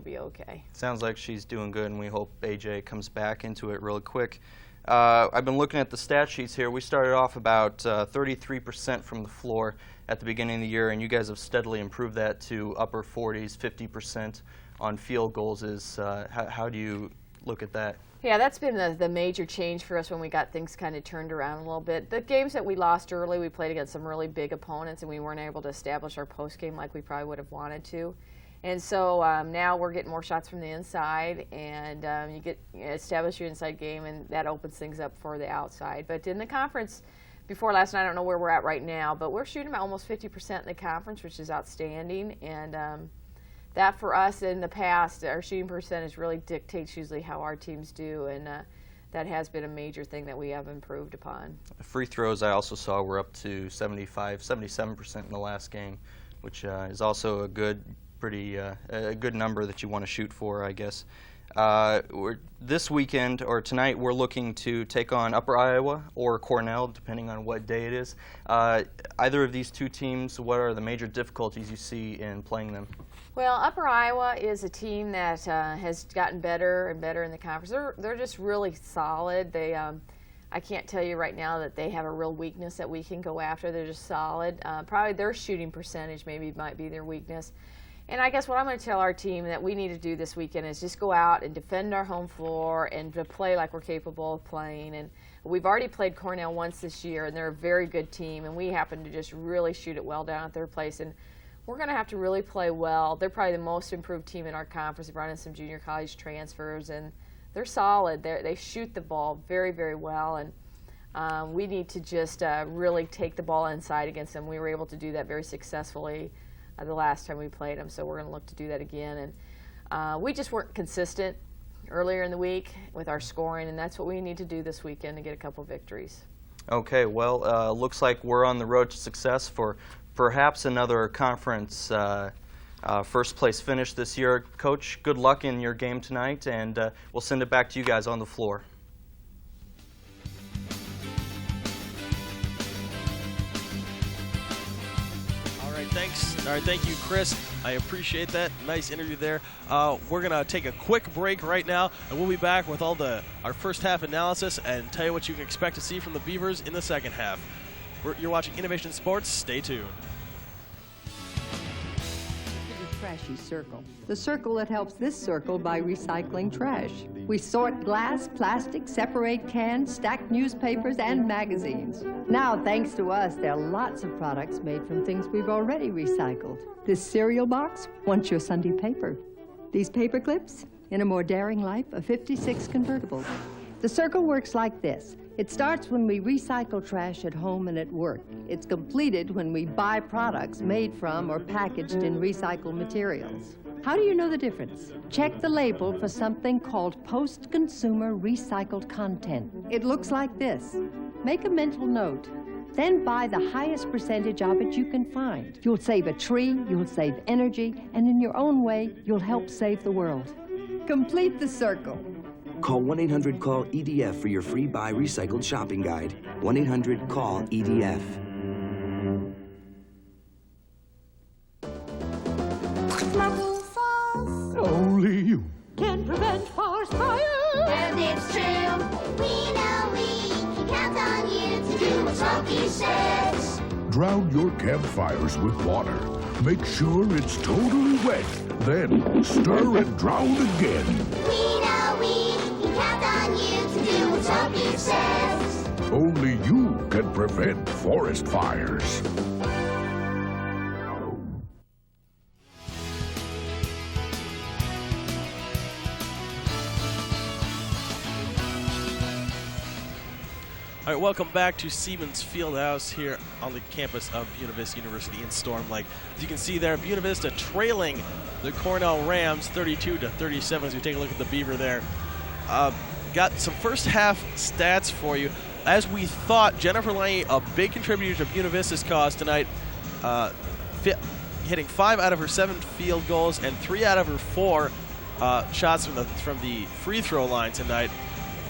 be okay. Sounds like she's doing good, and we hope AJ comes back into it real quick. I've been looking at the stat sheets here. We started off about 33% from the floor at the beginning of the year, and you guys have steadily improved that to upper 40s, 50% on field goals. How do you look at that? Yeah, that's been the major change for us when we got things kind of turned around a little bit. The games that we lost early, we played against some really big opponents, and we weren't able to establish our post game like we probably would have wanted to. And so now we're getting more shots from the inside, and you establish your inside game, and that opens things up for the outside. But in the conference, before last night, I don't know where we're at right now, but we're shooting about almost 50% in the conference, which is outstanding. And that for us in the past, our shooting percentage really dictates usually how our teams do, and that has been a major thing that we have improved upon. Free throws I also saw were up to 77% in the last game, which is also a good number that you want to shoot for, I guess. This weekend, or tonight, we're looking to take on Upper Iowa or Cornell, depending on what day it is. Either of these 2 teams, what are the major difficulties you see in playing them? Well, Upper Iowa is a team that has gotten better and better in the conference. They're just really solid. I can't tell you right now that they have a real weakness that we can go after. They're just solid. Probably their shooting percentage might be their weakness. And I guess what I'm going to tell our team that we need to do this weekend is just go out and defend our home floor and to play like we're capable of playing. And we've already played Cornell once this year, and they're a very good team, and we happen to just really shoot it well down at their place. And we're going to have to really play well. They're probably the most improved team in our conference. They've run in some junior college transfers, and they're solid. They shoot the ball very, very well. And We need to just really take the ball inside against them. We were able to do that very successfully the last time we played them, so we're going to look to do that again. And we just weren't consistent earlier in the week with our scoring, and that's what we need to do this weekend to get a couple victories. Okay, well, looks like we're on the road to success for perhaps another conference first place finish this year. Coach, good luck in your game tonight, and we'll send it back to you guys on the floor. Thanks. All right, thank you, Chris. I appreciate that. Nice interview there. We're going to take a quick break right now, and we'll be back with all our first half analysis and tell you what you can expect to see from the Beavers in the second half. You're watching Innovation Sports. Stay tuned. Trashy circle. The circle that helps this circle by recycling trash. We sort glass, plastic, separate cans, stack newspapers, and magazines. Now, thanks to us, there are lots of products made from things we've already recycled. This cereal box wants your Sunday paper. These paper clips, in a more daring life, a 56 convertible. The circle works like this. It starts when we recycle trash at home and at work. It's completed when we buy products made from or packaged in recycled materials. How do you know the difference? Check the label for something called post-consumer recycled content. It looks like this. Make a mental note. Then buy the highest percentage of it you can find. You'll save a tree, you'll save energy, and in your own way, you'll help save the world. Complete the circle. Call 1-800-CALL-EDF for your free Buy Recycled shopping guide. 1-800-CALL-EDF. Only you can prevent forest fires. And it's true. We know we can count on you to do what Smoky says. drown your campfires with water. Make sure it's totally wet. Then stir and drown again. We know we can count on you to do what Smoky says. Only you can prevent forest fires. All right, welcome back to Siemens Fieldhouse here on the campus of Buena Vista University in Storm Lake. As you can see there, Buena Vista trailing the Cornell Rams 32-37 as we take a look at the Beaver there. Got some first half stats for you. As we thought, Jennifer Lange, a big contributor to Buena Vista's cause tonight, hitting 5 out of her 7 field goals and 3 out of her 4 shots from the free throw line tonight.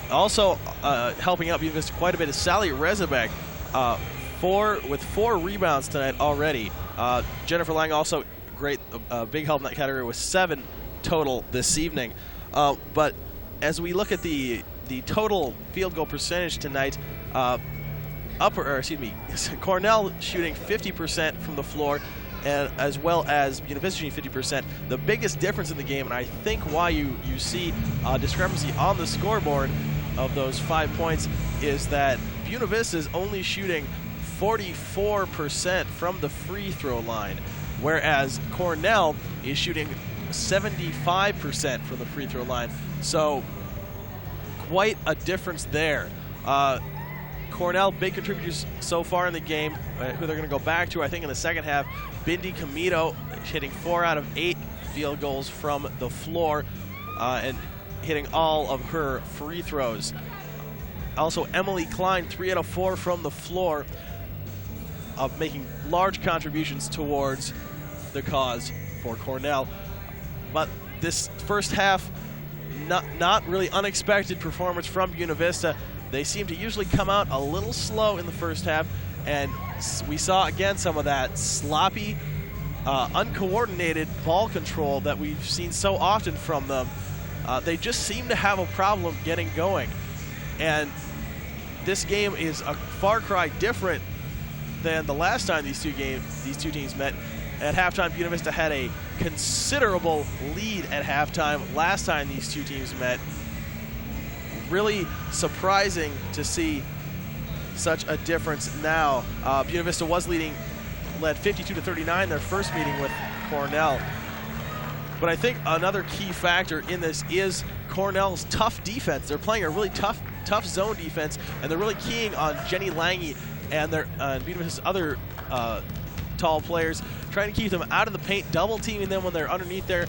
Also helping out Buena Vista quite a bit is Sally Rezabek, with 4 rebounds tonight already. Jennifer Lange also great, big help in that category with 7 total this evening. But as we look at the total field goal percentage tonight, Cornell shooting 50% from the floor, and as well as Buena Vista shooting 50%. The biggest difference in the game, and I think why you see discrepancy on the scoreboard of those 5 points, is that Buena Vista is only shooting 44% from the free throw line, whereas Cornell is shooting 75% from the free throw line. So quite a difference there. Cornell, big contributors so far in the game, who they're going to go back to, I think, in the second half. Bindi Camito hitting 4 out of 8 field goals from the floor and hitting all of her free throws. Also, Emily Klein, 3 out of 4 from the floor, making large contributions towards the cause for Cornell. But this first half, not really unexpected performance from Buena Vista. They seem to usually come out a little slow in the first half, and we saw again some of that sloppy, uncoordinated ball control that we've seen so often from them. They just seem to have a problem getting going. And this game is a far cry different than the last time these two teams met. At halftime, Buena Vista had a considerable lead at halftime last time these two teams met. Really surprising to see such a difference now. Buena Vista led 52-39 their first meeting with Cornell. But I think another key factor in this is Cornell's tough defense. They're playing a really tough tough zone defense, and they're really keying on Jenny Lange and their Buena Vista's other tall players, trying to keep them out of the paint, double teaming them when they're underneath there,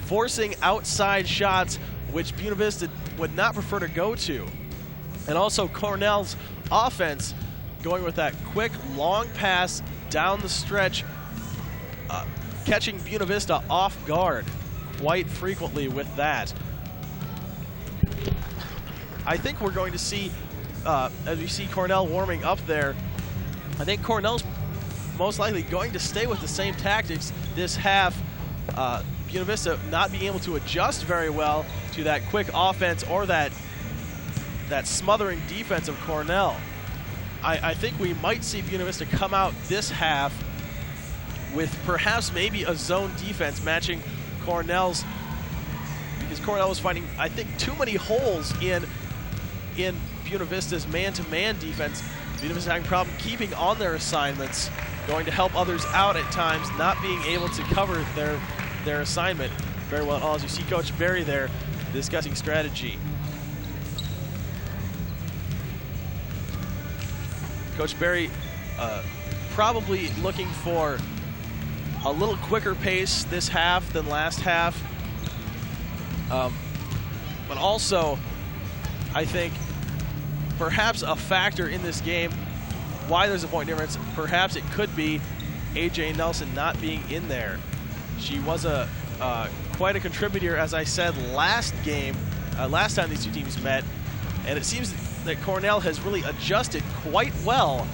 forcing outside shots, which Buena Vista would not prefer to go to. And also Cornell's offense going with that quick, long pass down the stretch, catching Buena Vista off guard quite frequently with that. I think we're going to see, as we see Cornell warming up there, I think Cornell's most likely going to stay with the same tactics this half. Buena Vista not being able to adjust very well to that quick offense or that smothering defense of Cornell. I think we might see Buena Vista come out this half with perhaps maybe a zone defense matching Cornell's, because Cornell was finding, I think, too many holes in Buena Vista's man-to-man defense. Buena Vista having a problem keeping on their assignments, going to help others out at times, not being able to cover their assignment very well at all. As you see Coach Barry there discussing strategy. Coach Barry probably looking for a little quicker pace this half than last half. But also, I think perhaps a factor in this game, why there's a point difference, perhaps it could be AJ Nelson not being in there. She was quite a contributor, as I said, last time these two teams met, and it seems that Cornell has really adjusted quite well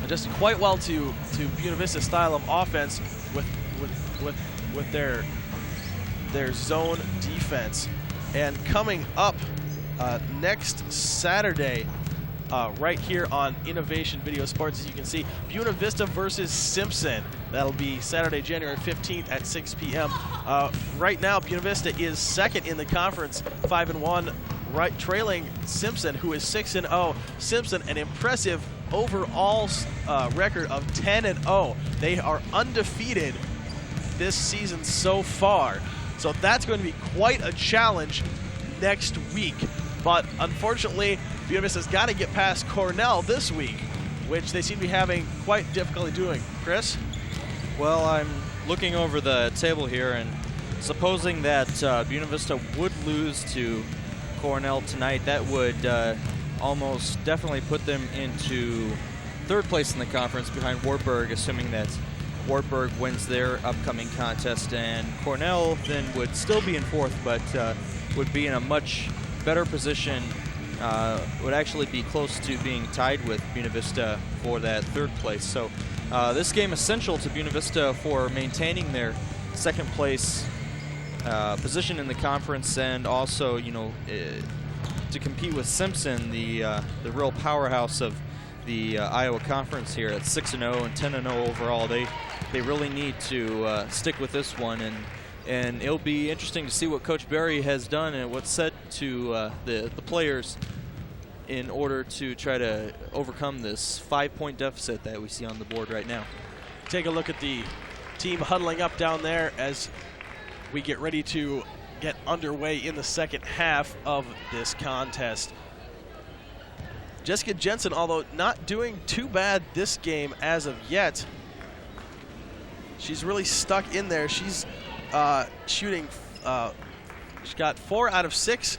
to Buena Vista's style of offense with their zone defense. And coming up next Saturday, right here on Innovation Video Sports, as you can see, Buena Vista versus Simpson. That'll be Saturday, January 15th at 6 p.m. Right now, Buena Vista is second in the conference, 5-1, right, trailing Simpson, who is 6-0. Simpson, an impressive overall record of 10-0. They are undefeated this season so far. So that's going to be quite a challenge next week. But unfortunately, Buena Vista's got to get past Cornell this week, which they seem to be having quite difficulty doing. Chris? Well, I'm looking over the table here, and supposing that Buena Vista would lose to Cornell tonight, that would almost definitely put them into third place in the conference behind Wartburg, assuming that Wartburg wins their upcoming contest, and Cornell then would still be in fourth, but would be in a much better position, would actually be close to being tied with Buena Vista for that third place. So this game essential to Buena Vista for maintaining their second place position in the conference, and also, you know, to compete with Simpson, the real powerhouse of the Iowa Conference here at 6-0 and 10-0 overall. They really need to stick with this one, and it'll be interesting to see what Coach Barry has done and what's said to the players in order to try to overcome this 5-point deficit that we see on the board right now. Take a look at the team huddling up down there as we get ready to get underway in the second half of this contest. Jessica Jensen, although not doing too bad this game as of yet, she's really stuck in there. She's shooting, she got 4 out of 6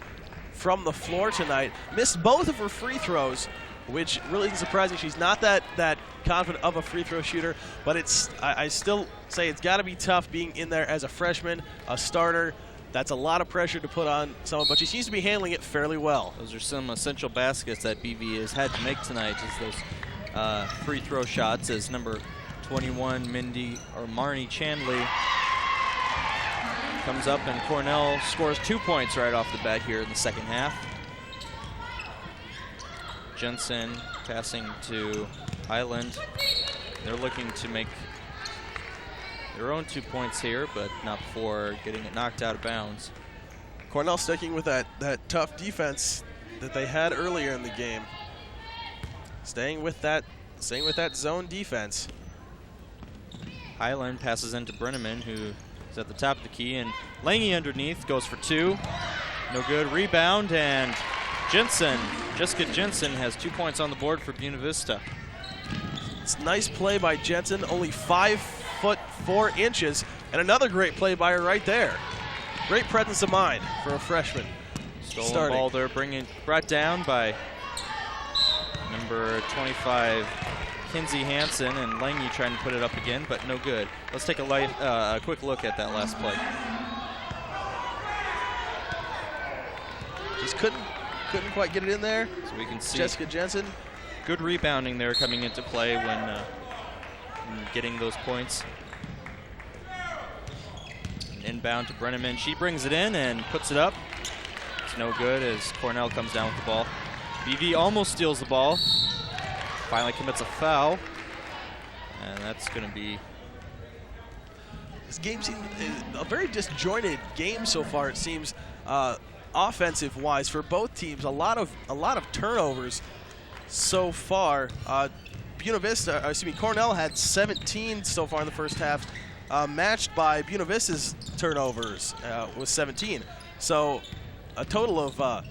from the floor tonight. Missed both of her free throws, which really isn't surprising. She's not that confident of a free throw shooter, but I still say it's got to be tough being in there as a freshman, a starter. That's a lot of pressure to put on someone, but she seems to be handling it fairly well. Those are some essential baskets that BV has had to make tonight, just those free throw shots, as number 21, Marnie Chandley, comes up, and Cornell scores 2 points right off the bat here in the second half. Jensen passing to Highland. They're looking to make their own 2 points here, but not before getting it knocked out of bounds. Cornell sticking with that tough defense that they had earlier in the game. Staying with that zone defense. Highland passes into Brenneman, who is at the top of the key, and Lange underneath goes for 2. No good. Rebound, and Jessica Jensen has 2 points on the board for Buena Vista. It's nice play by Jensen, only 5 foot 4 inches, and another great play by her right there. Great presence of mind for a freshman. Stolen ball there, brought down by number 25, Kinsey Hansen, and Lange trying to put it up again, but no good. Let's take a quick look at that last play. Just couldn't quite get it in there. So we can see Jessica Jensen. Good rebounding there coming into play when getting those points. Inbound to Brenneman. She brings it in and puts it up. It's no good as Cornell comes down with the ball. BV almost steals the ball. Finally commits a foul. And that's going to be... This game seems a very disjointed game so far, it seems, offensive-wise for both teams. A lot of turnovers so far. Cornell had 17 so far in the first half, matched by Buena Vista's turnovers with 17. So a total of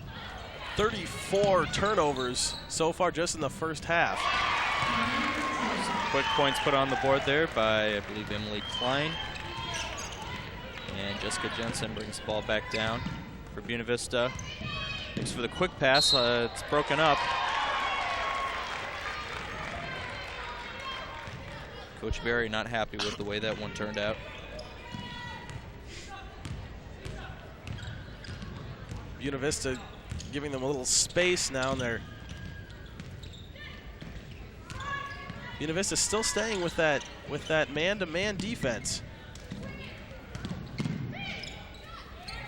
34 turnovers so far just in the first half. Some quick points put on the board there by, I believe, Emily Klein. And Jessica Jensen brings the ball back down for Buena Vista. Thanks for the quick pass. It's broken up. Coach Berry not happy with the way that one turned out. Buena Vista giving them a little space now, and they're Buena Vista still staying with that man-to-man defense.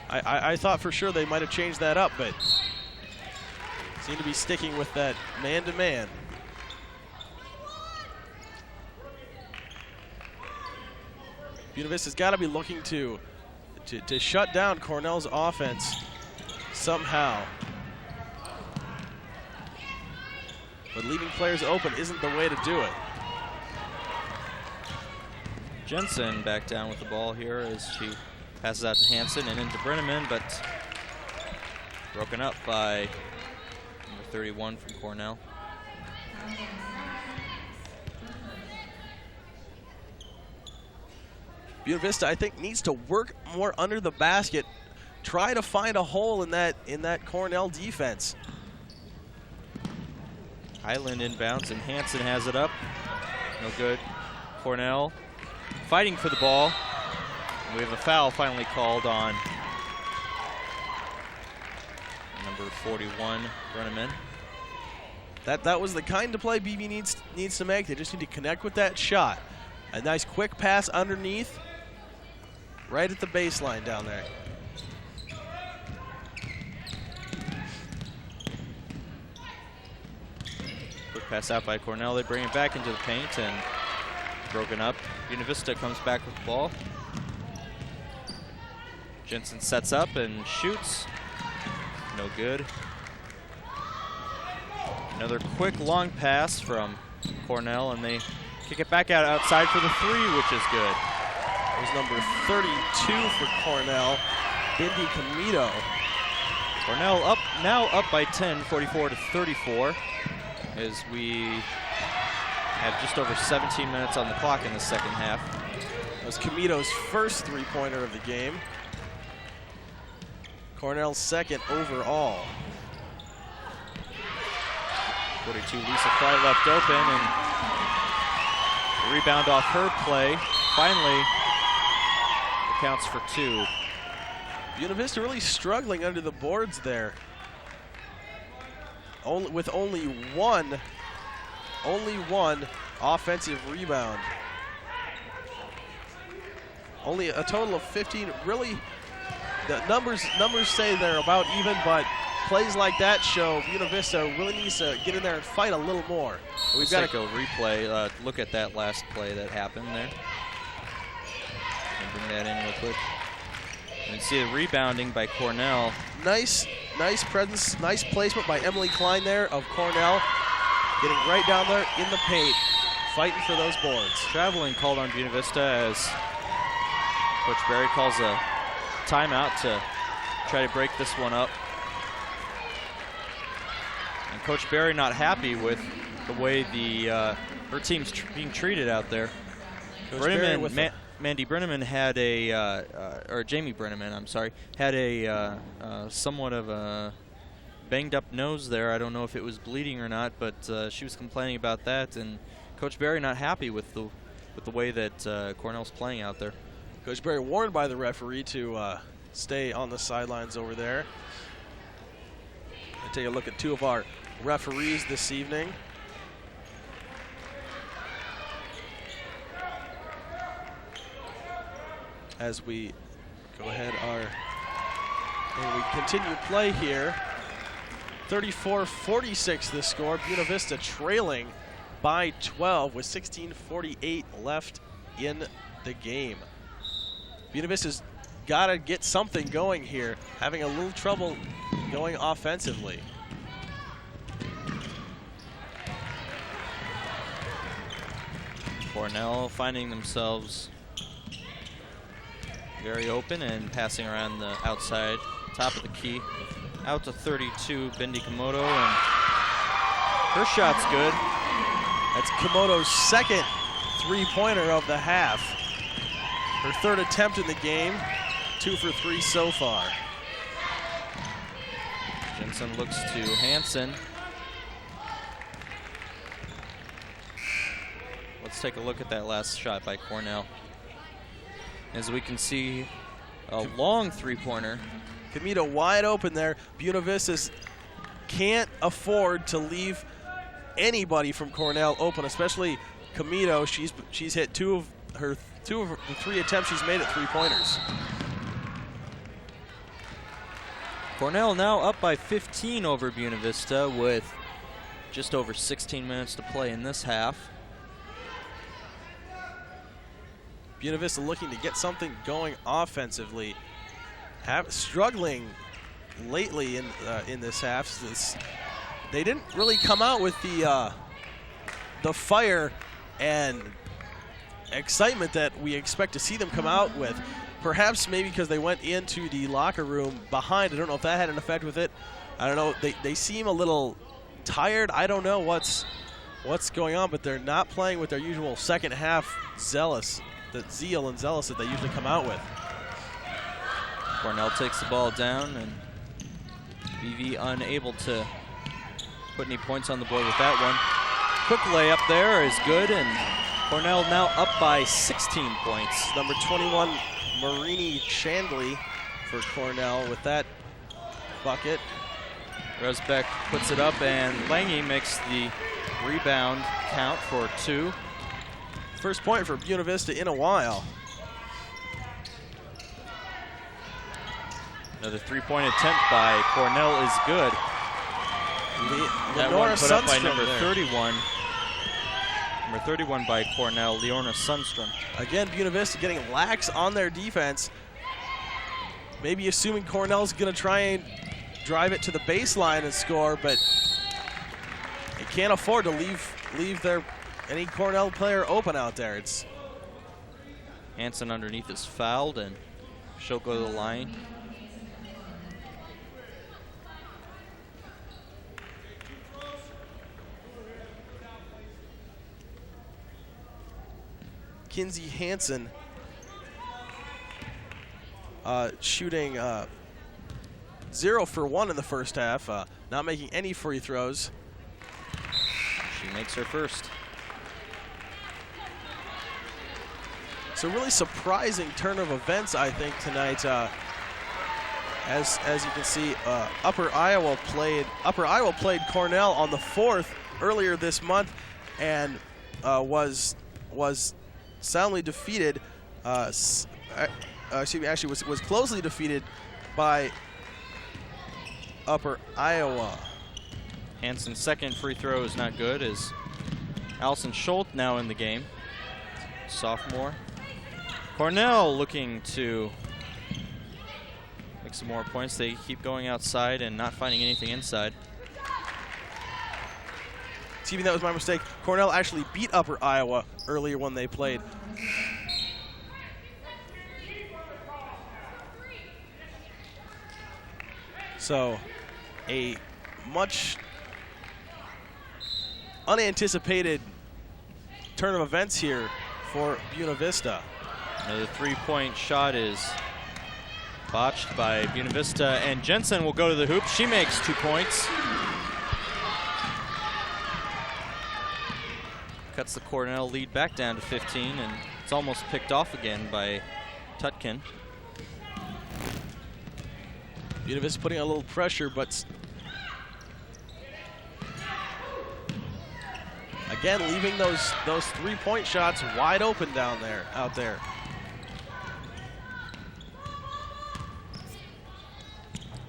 I thought for sure they might have changed that up, but seem to be sticking with that man-to-man. Buena Vista's got to be looking to shut down Cornell's offense somehow. But leaving players open isn't the way to do it. Jensen back down with the ball here as she passes out to Hansen and into Brenneman, but broken up by number 31 from Cornell. Buena Vista, I think, needs to work more under the basket, try to find a hole in that Cornell defense. Highland inbounds and Hansen has it up. No good. Cornell fighting for the ball. We have a foul finally called on number 41, Brenneman. That was the kind of play BV needs to make. They just need to connect with that shot. A nice quick pass underneath, right at the baseline down there. Quick pass out by Cornell. They bring it back into the paint and broken up. Buena Vista comes back with the ball. Jensen sets up and shoots. No good. Another quick long pass from Cornell, and they kick it back out outside for the three, which is good. There's number 32 for Cornell, Bindi Camito. Cornell now up by 10, 44-34, as we have just over 17 minutes on the clock in the second half. That was Camito's first three-pointer of the game. Cornell's second overall. 42, Lisa Fry left open, and the rebound off her play finally accounts for two. Buena Vista really struggling under the boards there. With only one offensive rebound. Only a total of 15. Really, the numbers say they're about even, but plays like that show Buena Vista really needs to get in there and fight a little more. We've got to go replay. Look at that last play that happened there. And bring that in real quick. And see the rebounding by Cornell. Nice presence, nice placement by Emily Klein there of Cornell. Getting right down there in the paint, fighting for those boards. Traveling called on Buena Vista as Coach Berry calls a timeout to try to break this one up. Coach Berry not happy with the way her team's being treated out there. Mandy Brenneman had or Jamie Brenneman, I'm sorry, had a somewhat of a banged up nose there. I don't know if it was bleeding or not, but she was complaining about that, and Coach Berry not happy with the way that Cornell's playing out there. Coach Berry warned by the referee to stay on the sidelines over there. Take a look at two of our referees this evening. As we go ahead and we continue play here. 34-46 the score. Buena Vista trailing by 12 with 16:48 left in the game. Buena Vista's got to get something going here, having a little trouble going offensively. Cornell finding themselves very open and passing around the outside, top of the key. Out to 32, Bindi Komodo, and her shot's good. That's Komodo's second three-pointer of the half. Her third attempt in the game, 2 for 3 so far. Jensen looks to Hansen. Let's take a look at that last shot by Cornell. As we can see, a long three-pointer. Comito wide open there. Buena Vista can't afford to leave anybody from Cornell open, especially Comito. She's hit two of the 3 attempts she's made at three-pointers. Cornell now up by 15 over Buena Vista with just over 16 minutes to play in this half. Buena Vista looking to get something going offensively. Struggling lately in this half. They didn't really come out with the fire and excitement that we expect to see them come out with. Perhaps maybe because they went into the locker room behind. I don't know if that had an effect with it. I don't know. They seem a little tired. I don't know what's going on, but they're not playing with their usual second half zeal and zealous that they usually come out with. Cornell takes the ball down, and BV unable to put any points on the board with that one. Quick layup there is good, and Cornell now up by 16 points. Number 21, Marini Chandley for Cornell with that bucket. Resbeck puts it up, and Lange makes the rebound count for 2. First point for Buena Vista in a while. Another three-point attempt by Cornell is good. That one put up by number 31. Number 31 by Cornell, Leorna Sundstrom. Again, Buena Vista getting lax on their defense. Maybe assuming Cornell's going to try and drive it to the baseline and score, but they can't afford to leave any Cornell player open out there. Hansen underneath is fouled, and she'll go to the line. Kinsey Hansen shooting 0 for 1 in the first half, not making any free throws. She makes her first. It's a really surprising turn of events, I think, tonight. As you can see, Upper Iowa played Cornell on the 4th earlier this month, and was soundly defeated. Actually was closely defeated by Upper Iowa. Hansen's second free throw is not good, as Allison Schultz now in the game, sophomore. Cornell looking to make some more points. They keep going outside and not finding anything inside. Excuse me, that was my mistake. Cornell actually beat Upper Iowa earlier when they played. So a much unanticipated turn of events here for Buena Vista. Another three-point shot is botched by Buena Vista, and Jensen will go to the hoop. She makes 2 points. Cuts the Cornell lead back down to 15, and it's almost picked off again by Tutkin. Buena Vista putting on a little pressure, but again leaving those 3-point shots wide open out there.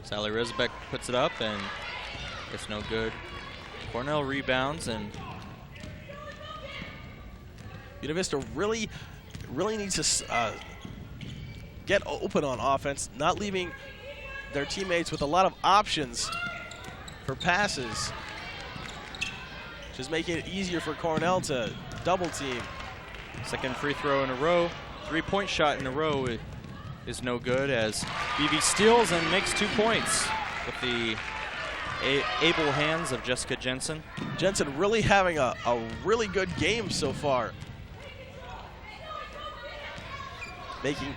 Sally Rezbeck puts it up, and it's no good. Cornell rebounds, and Buena Vista really needs to get open on offense, not leaving their teammates with a lot of options for passes, just making it easier for Cornell to double team. Second free throw in a row, 3-point shot in a row is no good, as BB steals and makes 2 points with the able hands of Jessica Jensen. Jensen really having a really good game so far, making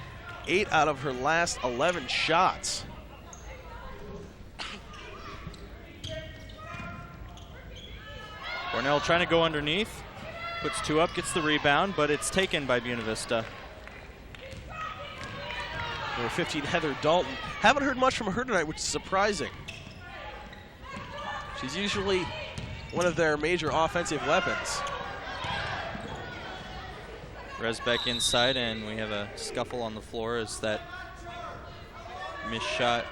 8 out of her last 11 shots. Cornell trying to go underneath, puts 2 up, gets the rebound, but it's taken by Buena Vista. Number 15, Heather Dalton. Haven't heard much from her tonight, which is surprising. She's usually one of their major offensive weapons. Rezbeck inside, and we have a scuffle on the floor as that missed shot.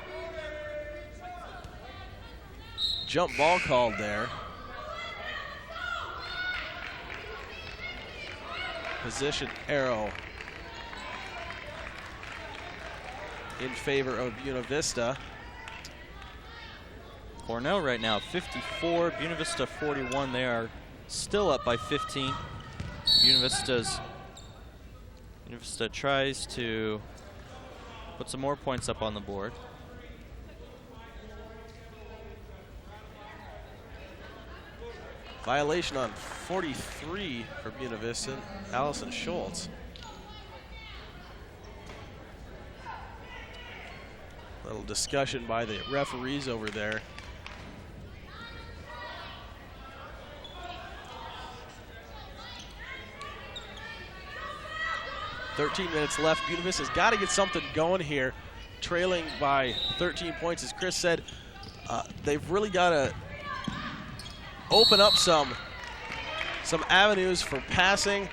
Jump ball called there. Position arrow in favor of Buena Vista. Cornell right now 54, Buena Vista 41. They are still up by 15. Buena Vista tries to put some more points up on the board. Violation on 43 for Buena Vista, Allison Schultz. Little discussion by the referees over there. "13 minutes left. Buena Vista's got to get something going here, trailing by 13 points. As Chris said, they've really got to open up some avenues for passing.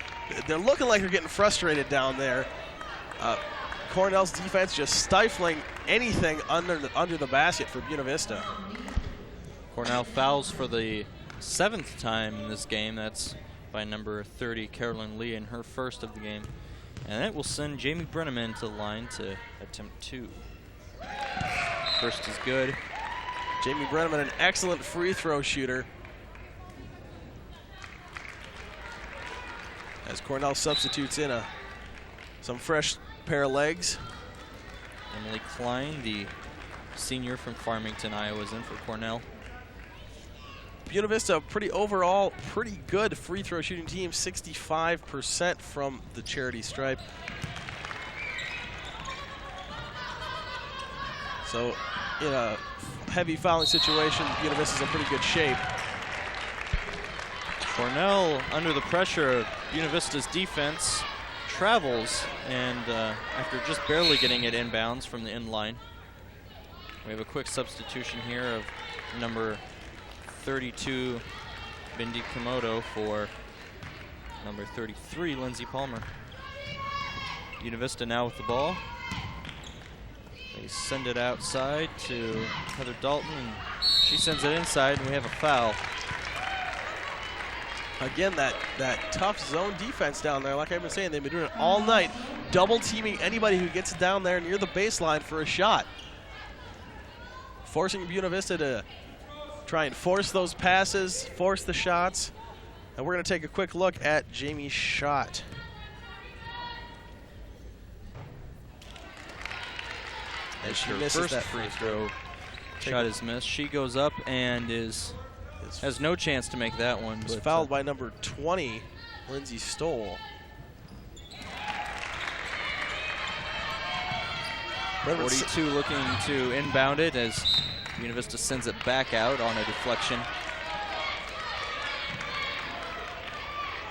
They're looking like they're getting frustrated down there. Cornell's defense just stifling anything under the basket for Buena Vista. Cornell fouls for the 7th time in this game. That's by number 30, Carolyn Lee, in her first of the game. And that will send Jamie Brenneman to the line to attempt 2. First is good. Jamie Brenneman, an excellent free throw shooter. As Cornell substitutes in some fresh pair of legs. Emily Klein, the senior from Farmington, Iowa, is in for Cornell. Buena Vista, overall pretty good free throw shooting team, 65% from the charity stripe. So in a heavy fouling situation, Buena Vista's in pretty good shape. Cornell, under the pressure of Buena Vista's defense, travels, and after just barely getting it inbounds from the end line. We have a quick substitution here of number 32, Bindi Komodo, for number 33, Lindsey Palmer. Buena Vista now with the ball. They send it outside to Heather Dalton, and she sends it inside, and we have a foul. Again, that tough zone defense down there, like I've been saying, they've been doing it all night, double teaming anybody who gets down there near the baseline for a shot. Forcing Buena Vista to try and force those passes, force the shots. And we're going to take a quick look at Jamie's shot. As she misses first that free throw. Shot is missed. She goes up and is Has no chance to make that one. Was fouled by number 20, Lindsay Stoll. 42 looking to inbound it as Buena Vista sends it back out on a deflection.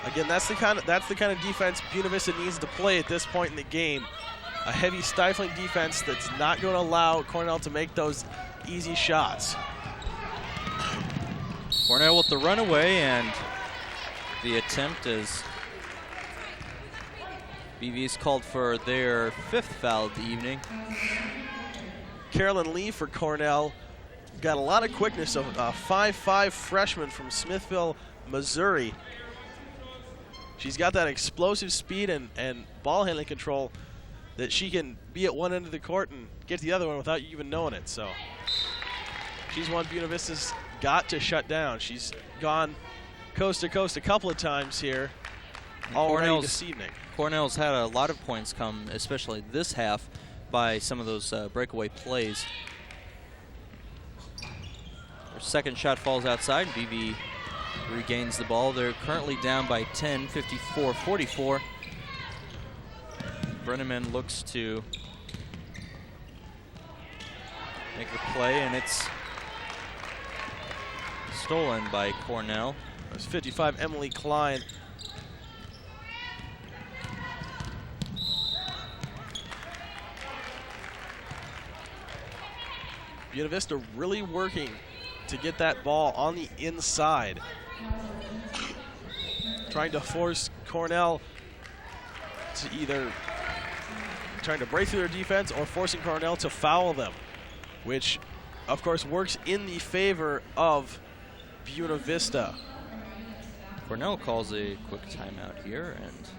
Again, that's the kind of defense Buena Vista needs to play at this point in the game. A heavy, stifling defense that's not going to allow Cornell to make those easy shots. Cornell with the runaway, and the attempt is BV's called for their 5th foul of the evening. Carolyn Lee for Cornell got a lot of quickness, of a 5'5" freshman from Smithville, Missouri. She's got that explosive speed and ball handling control that she can be at one end of the court and get to the other one without you even knowing it. So she's one Buena Vista's got to shut down. She's gone coast to coast a couple of times here already this evening. Cornell's had a lot of points come, especially this half, by some of those breakaway plays. Their second shot falls outside. BV regains the ball. They're currently down by 10, 54-44. Brenneman looks to make the play, and it's stolen by Cornell. There's 55, Emily Klein. Buena Vista really working to get that ball on the inside. Trying to force Cornell to either trying to break through their defense or forcing Cornell to foul them, which of course works in the favor of Buena Vista. Cornell calls a quick timeout here, and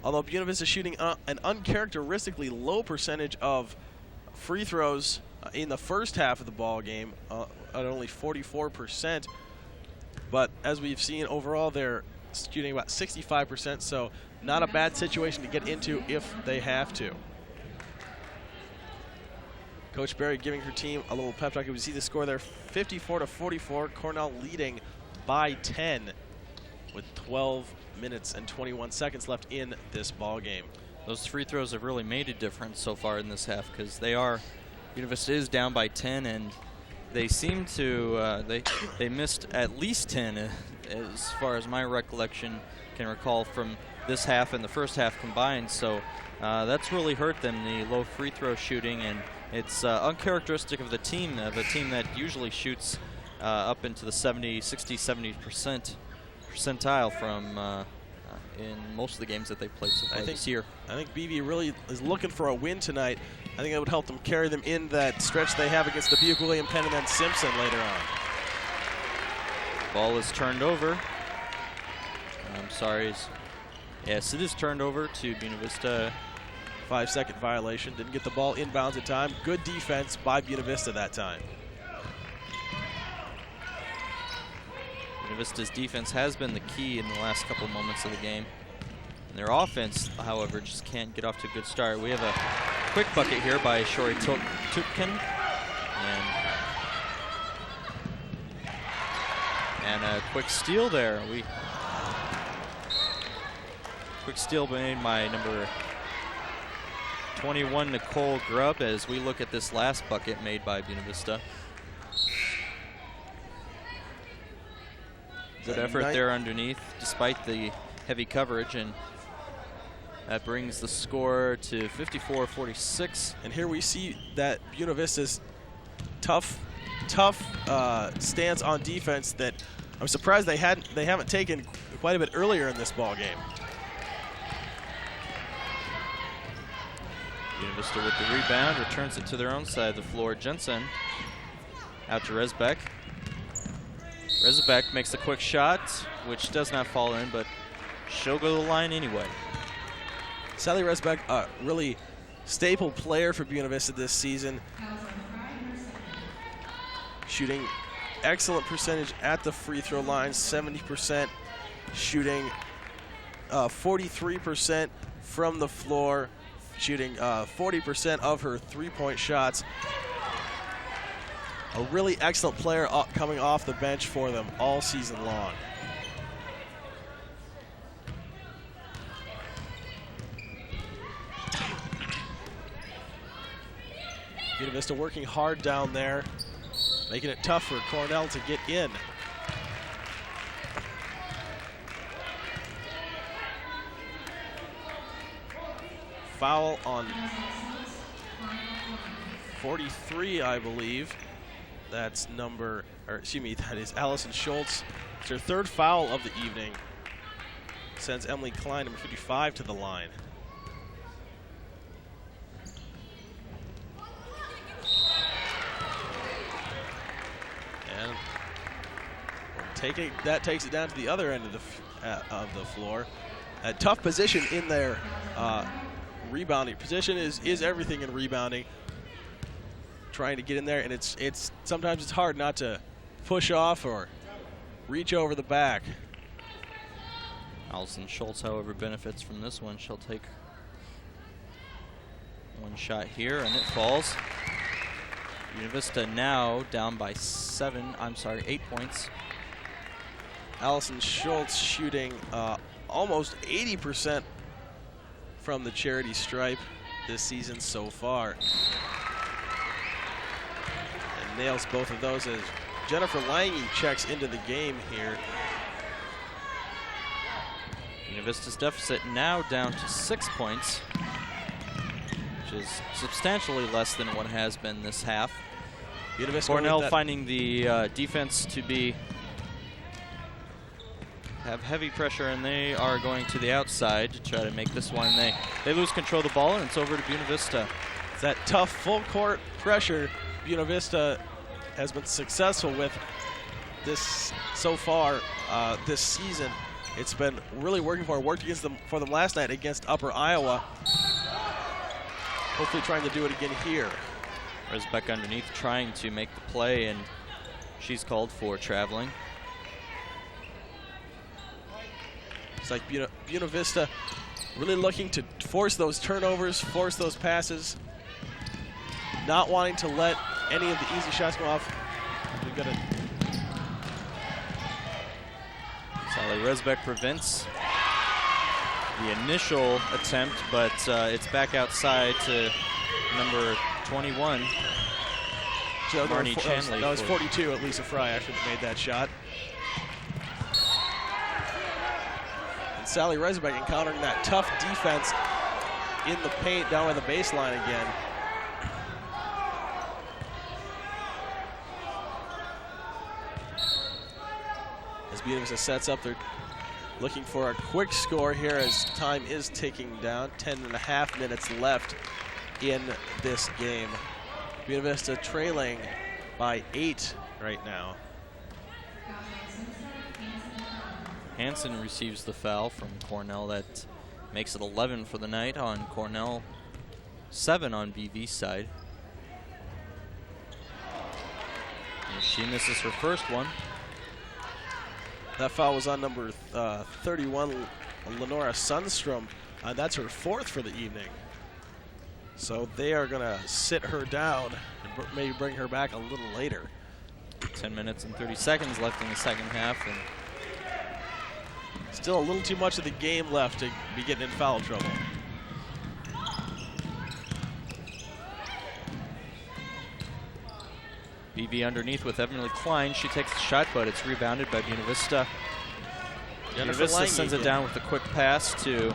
although Buena Vista shooting an uncharacteristically low percentage of free throws in the first half of the ball game, at only 44%, but as we've seen overall, they're shooting about 65%, so not a bad situation to get into if they have to. Coach Berry giving her team a little pep talk. We see the score there, 54-44. Cornell leading by 10 with 12 minutes and 21 seconds left in this ball game. Those free throws have really made a difference so far in this half, because Buena Vista is down by 10, and they seem to they missed at least 10 as far as my recollection can recall from this half and the first half combined. So that's really hurt them, the low free throw shooting, and it's uncharacteristic of the team, that usually shoots up into the 70 percentile from in most of the games that they've played so far this year. I think BV really is looking for a win tonight. I think it would help them carry them in that stretch they have against Dubuque, William Penn, and then Simpson later on. Ball is turned over. I'm sorry. Yes, it is turned over to Buena Vista. 5-second violation. Didn't get the ball inbounds in time. Good defense by Buena Vista that time. Buena Vista's defense has been the key in the last couple of moments of the game. And their offense, however, just can't get off to a good start. We have a quick bucket here by Shori Tutkin. And a quick steal there. Quick steal made by number 21, Nicole Grubb, as we look at this last bucket made by Buena Vista. Good effort there underneath, despite the heavy coverage, and that brings the score to 54-46. And here we see that Buena Vista's tough stance on defense that I'm surprised they haven't taken quite a bit earlier in this ball game. Buena Vista with the rebound, returns it to their own side of the floor. Jensen out to Resbeck. Resbeck makes a quick shot, which does not fall in, but she'll go to the line anyway. Sally Resbeck, a really staple player for Buena Vista this season. Shooting excellent percentage at the free throw line, 70%. Shooting 43% from the floor. Shooting 40% of her three-point shots. a really excellent player coming off the bench for them all season long. Buena Vista working hard down there, making it tough for Cornell to get in. Foul on 43, I believe. That's that is Allison Schultz. It's her third foul of the evening. Sends Emily Klein, number 55, to the line. And that takes it down to the other end of the floor. A tough position in there. Rebounding position is everything in rebounding. Trying to get in there, and it's sometimes it's hard not to push off or reach over the back. Allison Schultz, however, benefits from this one. She'll take one shot here, and it falls. Buena Vista now down by 8 points. Allison Schultz shooting almost 80% from the charity stripe this season so far. And nails both of those as Jennifer Lange checks into the game here. Buena Vista's deficit now down to 6 points, which is substantially less than what has been this half. Cornell finding the defense to have heavy pressure, and they are going to the outside to try to make this one. They lose control of the ball, and it's over to Buena Vista. It's that tough full court pressure Buena Vista has been successful with this so far this season. It's been really working for them. Worked for them last night against Upper Iowa. Hopefully trying to do it again here. Resbeck underneath trying to make the play, and she's called for traveling. It's like Buena Vista really looking to force those turnovers, force those passes, not wanting to let any of the easy shots go off. We've got Sally Resbeck prevents the initial attempt, but it's back outside to number 21, Marnie Chanley. That was 42 at Lisa Fry actually made that shot. And Sally Resbeck encountering that tough defense in the paint down by the baseline again. As Buena Vista sets up, they're looking for a quick score here as time is ticking down. 10.5 minutes left in this game. Buena Vista trailing by 8 right now. Hansen receives the foul from Cornell. That makes it 11 for the night on Cornell, 7 on BV's side. And she misses her first one. That foul was on number 31, Lenora Sundstrom. That's her 4th for the evening. So they are going to sit her down and maybe bring her back a little later. 10 minutes and 30 seconds left in the second half. And still a little too much of the game left to be getting in foul trouble. BV underneath with Emily Klein. She takes the shot, but it's rebounded by Buena Vista. Buena Vista sends it down with a quick pass to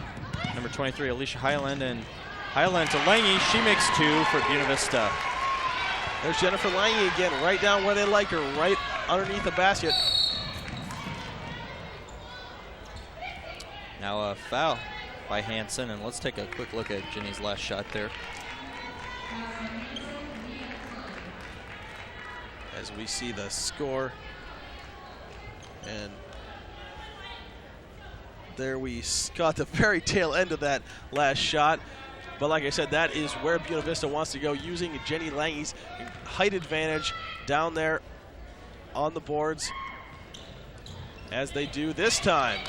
number 23, Alicia Highland, and Highland to Lange. She makes 2 for Buena Vista. There's Jennifer Lange again, right down where they like her, right underneath the basket. Now a foul by Hansen, and let's take a quick look at Jenny's last shot there. As we see the score, and there we got the very tail end of that last shot. But like I said, that is where Buena Vista wants to go, using Jenny Lange's height advantage down there on the boards, as they do this time.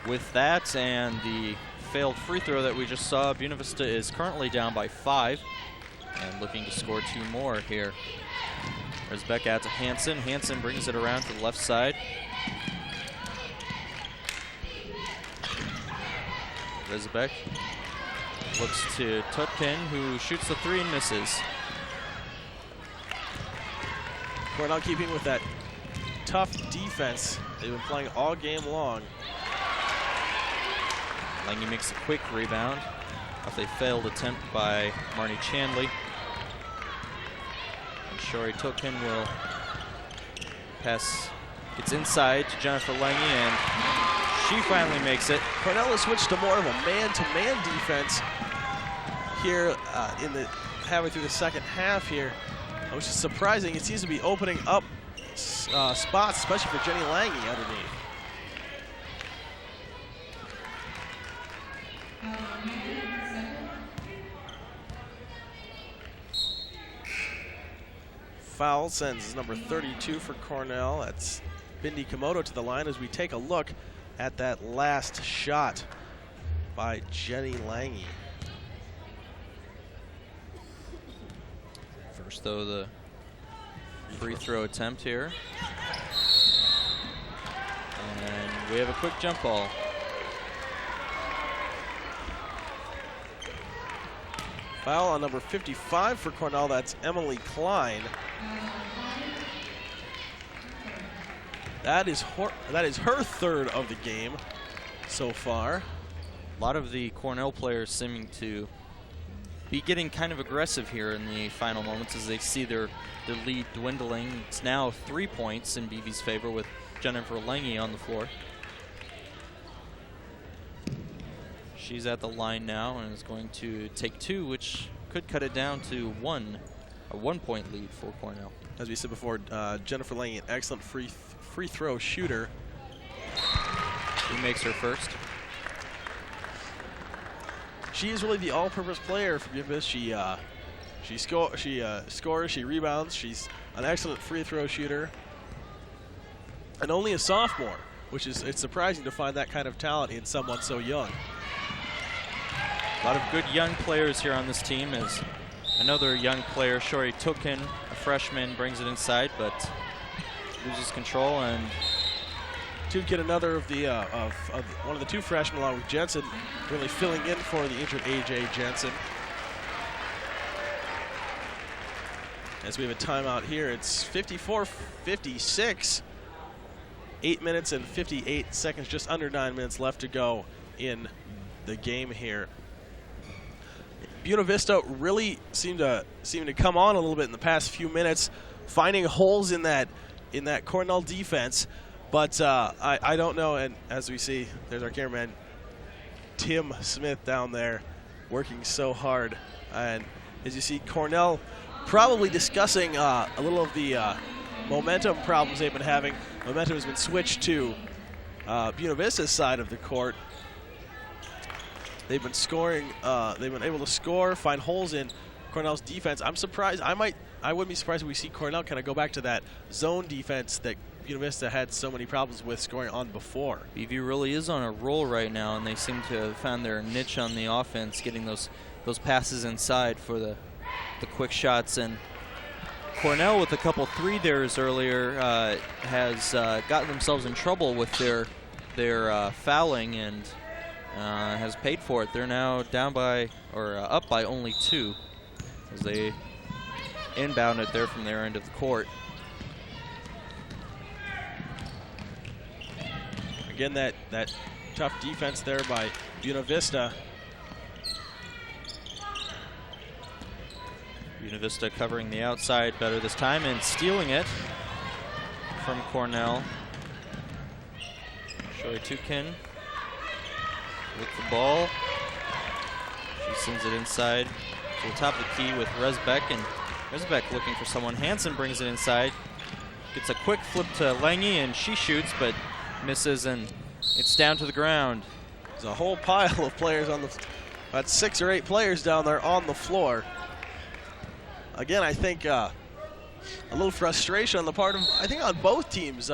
With that and the failed free throw that we just saw, Buena Vista is currently down by 5. and looking to score 2 more here. Resbeck out to Hansen. Hansen brings it around to the left side. Resbeck looks to Tutkin, who shoots the 3 and misses. Cornell keeping with that tough defense they've been playing all game long. Lange makes a quick rebound off a failed attempt by Marnie Chandley. And Shori Tutkin will pass. Gets inside to Jennifer Lange, and she finally makes it. Cornell has switched to more of a man-to-man defense here halfway through the second half here, which is surprising. It seems to be opening up spots, especially for Jenny Lange underneath. Foul sends number 32 for Cornell. That's Bindi Komodo to the line as we take a look at that last shot by Jenny Lange. First, though, the free throw attempt here. And we have a quick jump ball. Foul on number 55 for Cornell. That's Emily Klein. That is her third of the game so far. A lot of the Cornell players seeming to be getting kind of aggressive here in the final moments as they see their lead dwindling. It's now 3 points in BV's favor with Jennifer Lange on the floor. She's at the line now and is going to take 2, which could cut it down to a 1-point lead for Cornell. As we said before, Jennifer Lange, an excellent free throw shooter. She makes her first. She is really the all-purpose player for Buena. She scores, she rebounds. She's an excellent free throw shooter, and only a sophomore, which is it's surprising to find that kind of talent in someone so young. A lot of good young players here on this team. As another young player, Shori Tutkin, a freshman, brings it inside, but loses control. And Tutkin, another of the one of the 2 freshmen, along with Jensen, really filling in for the injured AJ Jensen. As we have a timeout here, it's 54-56. 8 minutes and 58 seconds, just under 9 minutes left to go in the game here. Buena Vista really seemed to come on a little bit in the past few minutes, finding holes in that Cornell defense. But I don't know, and as we see, there's our cameraman, Tim Smith down there working so hard. And as you see, Cornell probably discussing a little of the momentum problems they've been having. Momentum has been switched to Buena Vista's side of the court. They've been scoring. They've been able to score, find holes in Cornell's defense. I'm surprised. I wouldn't be surprised if we see Cornell kind of go back to that zone defense that Buena Vista had so many problems with scoring on before. BV really is on a roll right now, and they seem to have found their niche on the offense, getting those passes inside for the quick shots. And Cornell, with a couple 3-thers earlier, has gotten themselves in trouble with their fouling and has paid for it. They're now down by or up by only 2 as they inbound it there from their end of the court. Again, that tough defense there by Buena Vista. Buena Vista covering the outside better this time and stealing it from Cornell. Shori Tutkin with the ball. She sends it inside to the top of the key with Resbeck, and Resbeck looking for someone. Hansen brings it inside. Gets a quick flip to Lange, and she shoots, but misses, and it's down to the ground. There's a whole pile of players on about 6 or 8 players down there on the floor. Again, I think a little frustration on the part of, I think on both teams.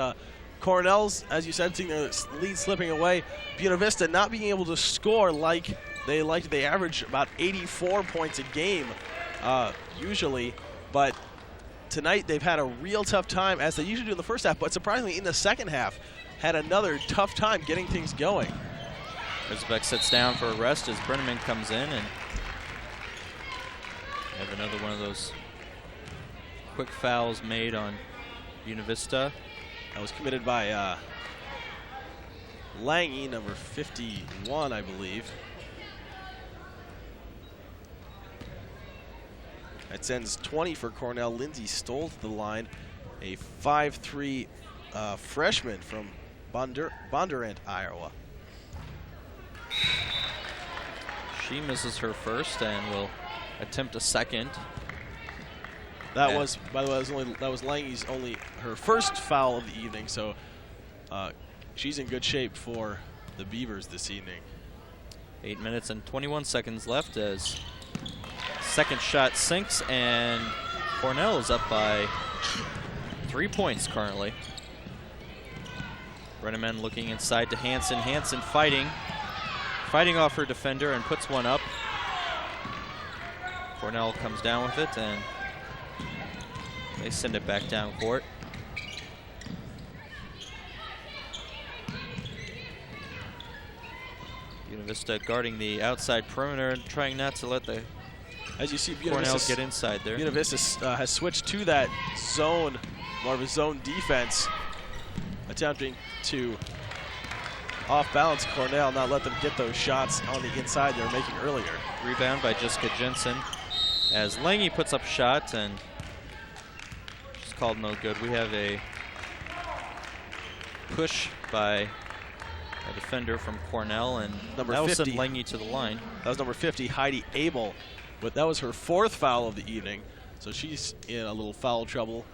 Cornell's, as you said, seeing their lead slipping away. Buena Vista not being able to score like they liked. They averaged about 84 points a game usually, but tonight they've had a real tough time, as they usually do in the first half, but surprisingly in the second half had another tough time getting things going. Rizbeck sits down for a rest as Brenneman comes in, and have another one of those quick fouls made on Buena Vista. That was committed by Lange, number 51, I believe. That sends 20 for Cornell. Lindsay Stoll to the line, a 5'3" freshman from Bondurant, Iowa. She misses her first and will attempt a second. That was, by the way, that was Lange's only her first foul of the evening, so she's in good shape for the Beavers this evening. 8 minutes and 21 seconds left as second shot sinks, and Cornell is up by 3 points currently. Brenneman looking inside to Hansen. Hansen fighting off her defender and puts one up. Cornell comes down with it, and they send it back down court. Buena Vista guarding the outside perimeter and trying not to let the As you see, Cornell get inside there. Buena Vista has switched to that zone, more of a zone defense, attempting to off-balance Cornell, not let them get those shots on the inside they were making earlier. Rebound by Jessica Jensen as Lange puts up a shot, and she's called no good. We have a push by a defender from Cornell, and number that will 50, send Lange to the line. That was number 50, Heidi Abel, but that was her fourth foul of the evening, so she's in a little foul trouble.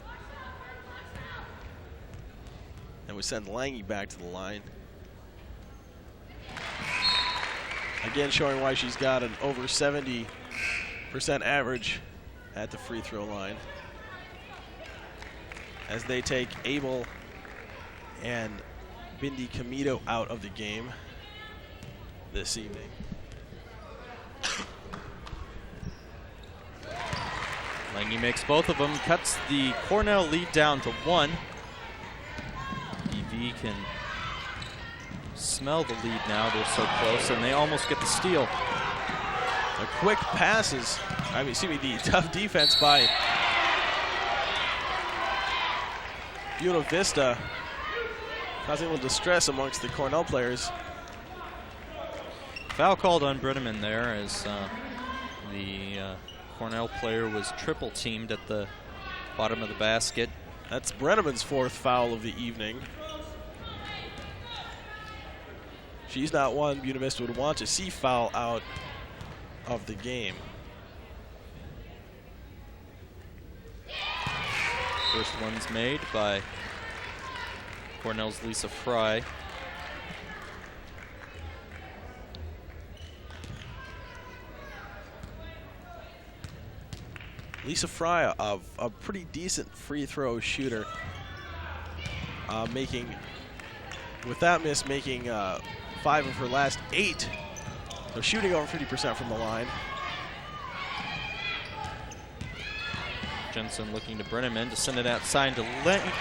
And we send Lange back to the line. Again, showing why she's got an over 70% average at the free throw line, as they take Abel and Bindi Camito out of the game this evening. Lange makes both of them, cuts the Cornell lead down to 1. EV can smell the lead now. They're so close, and they almost get the steal. The quick passes, the tough defense by Buena Vista, causing a little distress amongst the Cornell players. Foul called on Brenneman there, as the Cornell player was triple teamed at the bottom of the basket. That's Brenneman's fourth foul of the evening. She's not one Buena Vista would want to see foul out of the game. First one's made by Cornell's Lisa Fry. Lisa Fry, a pretty decent free throw shooter, with that miss, making 5 of her last 8. So shooting over 50% from the line. Jensen looking to Brenneman to send it outside to Lange,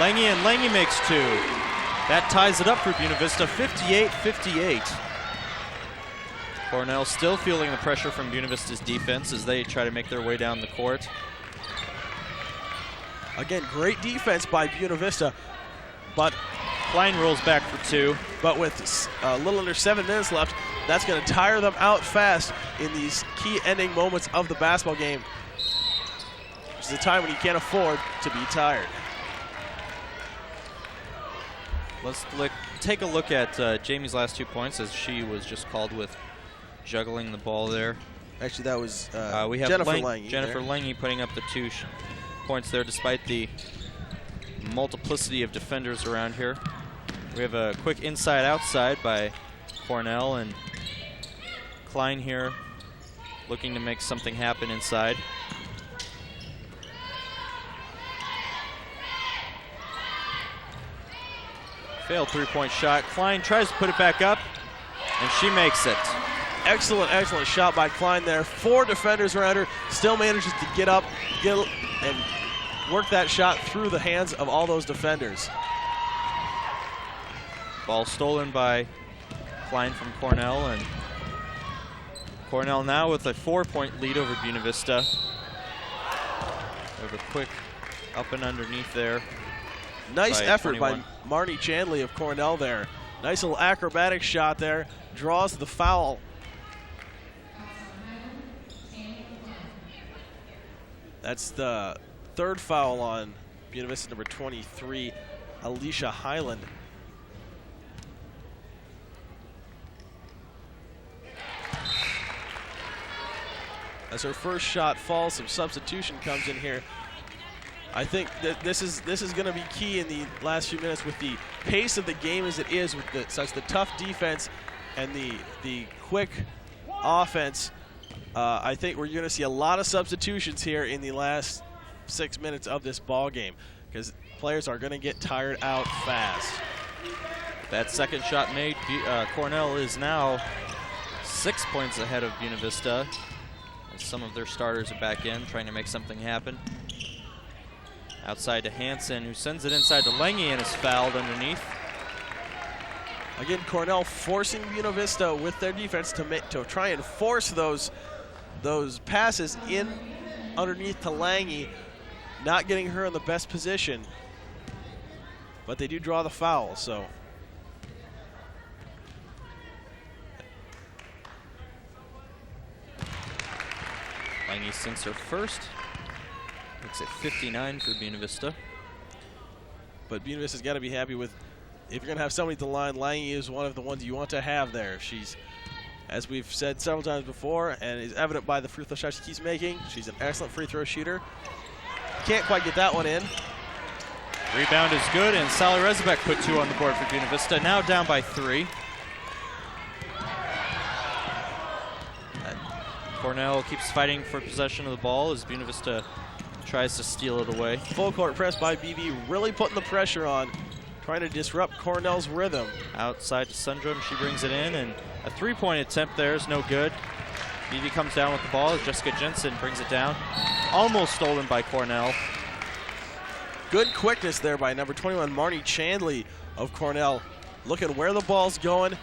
and Lange makes 2. That ties it up for Buena Vista, 58-58. Cornell still feeling the pressure from Buena Vista's defense as they try to make their way down the court. Again, great defense by Buena Vista, but Klein rolls back for 2. But with a little under 7 minutes left, that's going to tire them out fast in these key ending moments of the basketball game. It's a time when you can't afford to be tired. Let's take a look at Jamie's last 2 points, as she was just called with juggling the ball there. Actually, that was we have Jennifer Lange. Jennifer Lange putting up the 2 points there, despite the multiplicity of defenders around here. We have a quick inside-outside by Cornell, and Klein here looking to make something happen inside. Failed 3-point shot. Klein tries to put it back up, and she makes it. Excellent, excellent shot by Klein there. 4 defenders around her, still manages to get up and work that shot through the hands of all those defenders. Ball stolen by Klein from Cornell, and Cornell now with a 4-point lead over Buena Vista. Have a quick up and underneath there. Nice effort 21. by Marnie Chandley of Cornell there. Nice little acrobatic shot there. Draws the foul. That's the 3rd foul on Buena Vista number 23, Alicia Highland. As her first shot falls, some substitution comes in here. I think that this is going to be key in the last few minutes with the pace of the game as it is, with such the tough defense and the quick offense. I think we're going to see a lot of substitutions here in the last 6 minutes of this ball game because players are going to get tired out fast. That second shot made. Cornell is now 6 points ahead of Buena Vista. Some of their starters are back in, trying to make something happen. Outside to Hansen, who sends it inside to Lange and is fouled underneath. Again, Cornell forcing Buena Vista with their defense to try and force those passes in underneath to Lange, not getting her in the best position. But they do draw the foul, so. Lange sinks her first. Makes it 59 for Buena Vista. But Buena Vista's got to be happy with, if you're going to have somebody at the line, Lange is one of the ones you want to have there. She's, as we've said several times before, and is evident by the free throw shot she keeps making, she's an excellent free throw shooter. Can't quite get that one in. Rebound is good, and Sally Rezabek put 2 on the board for Buena Vista. Now down by 3. Cornell keeps fighting for possession of the ball as Buena Vista tries to steal it away. Full court press by BV, really putting the pressure on, trying to disrupt Cornell's rhythm. Outside to Sundrum, she brings it in, and a 3-point attempt there is no good. BV comes down with the ball as Jessica Jensen brings it down. Almost stolen by Cornell. Good quickness there by number 21, Marnie Chandley of Cornell. Looking where the ball's going,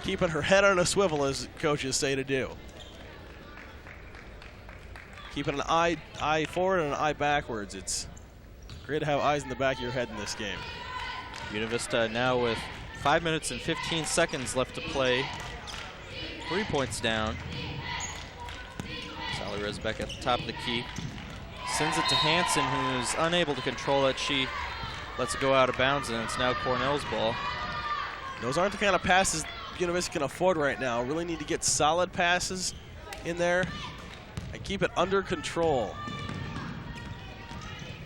keeping her head on a swivel, as coaches say to do. Keeping an eye forward and an eye backwards. It's great to have eyes in the back of your head in this game. Buena Vista now with 5 minutes and 15 seconds left to play. 3 points down. Sally Rezabek at the top of the key. Sends it to Hansen, who is unable to control it. She lets it go out of bounds, and it's now Cornell's ball. Those aren't the kind of passes Buena Vista can afford right now. Really need to get solid passes in there and keep it under control.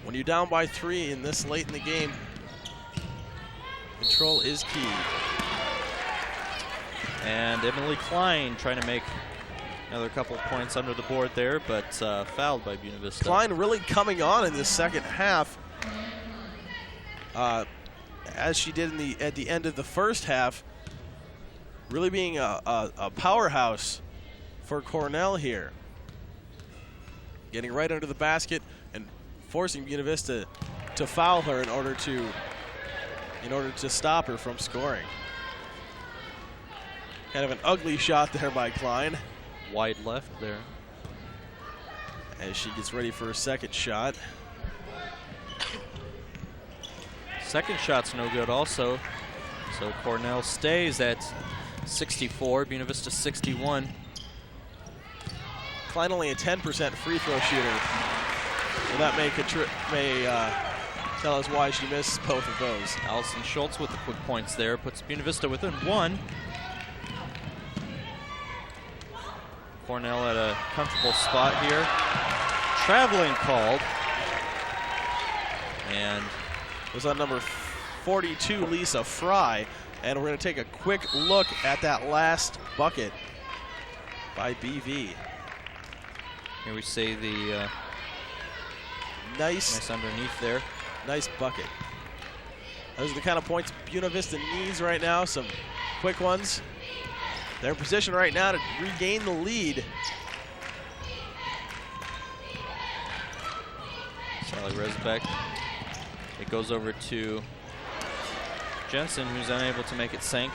When you're down by 3 in this late in the game, control is key. And Emily Klein trying to make another couple of points under the board there, but fouled by Buena Vista. Klein really coming on in this second half, as she did at the end of the first half, really being a powerhouse for Cornell here. Getting right under the basket and forcing Buena Vista to foul her in order to stop her from scoring. Kind of an ugly shot there by Klein. Wide left there. As she gets ready for her second shot. Second shot's no good also. So Cornell stays at 64, Buena Vista 61. Klein only a 10% free throw shooter. So that may tell us why she missed both of those. Allison Schultz with the quick points there, puts Buena Vista within 1. Cornell at a comfortable spot here. Traveling called. And it was on number 42, Lisa Fry. And we're going to take a quick look at that last bucket by BV. Here we see the nice underneath there. Nice bucket. Those are the kind of points Buena Vista needs right now. Some quick ones. They're in position right now to regain the lead. Sally Resbeck. It goes over to Jensen, who's unable to make it sink.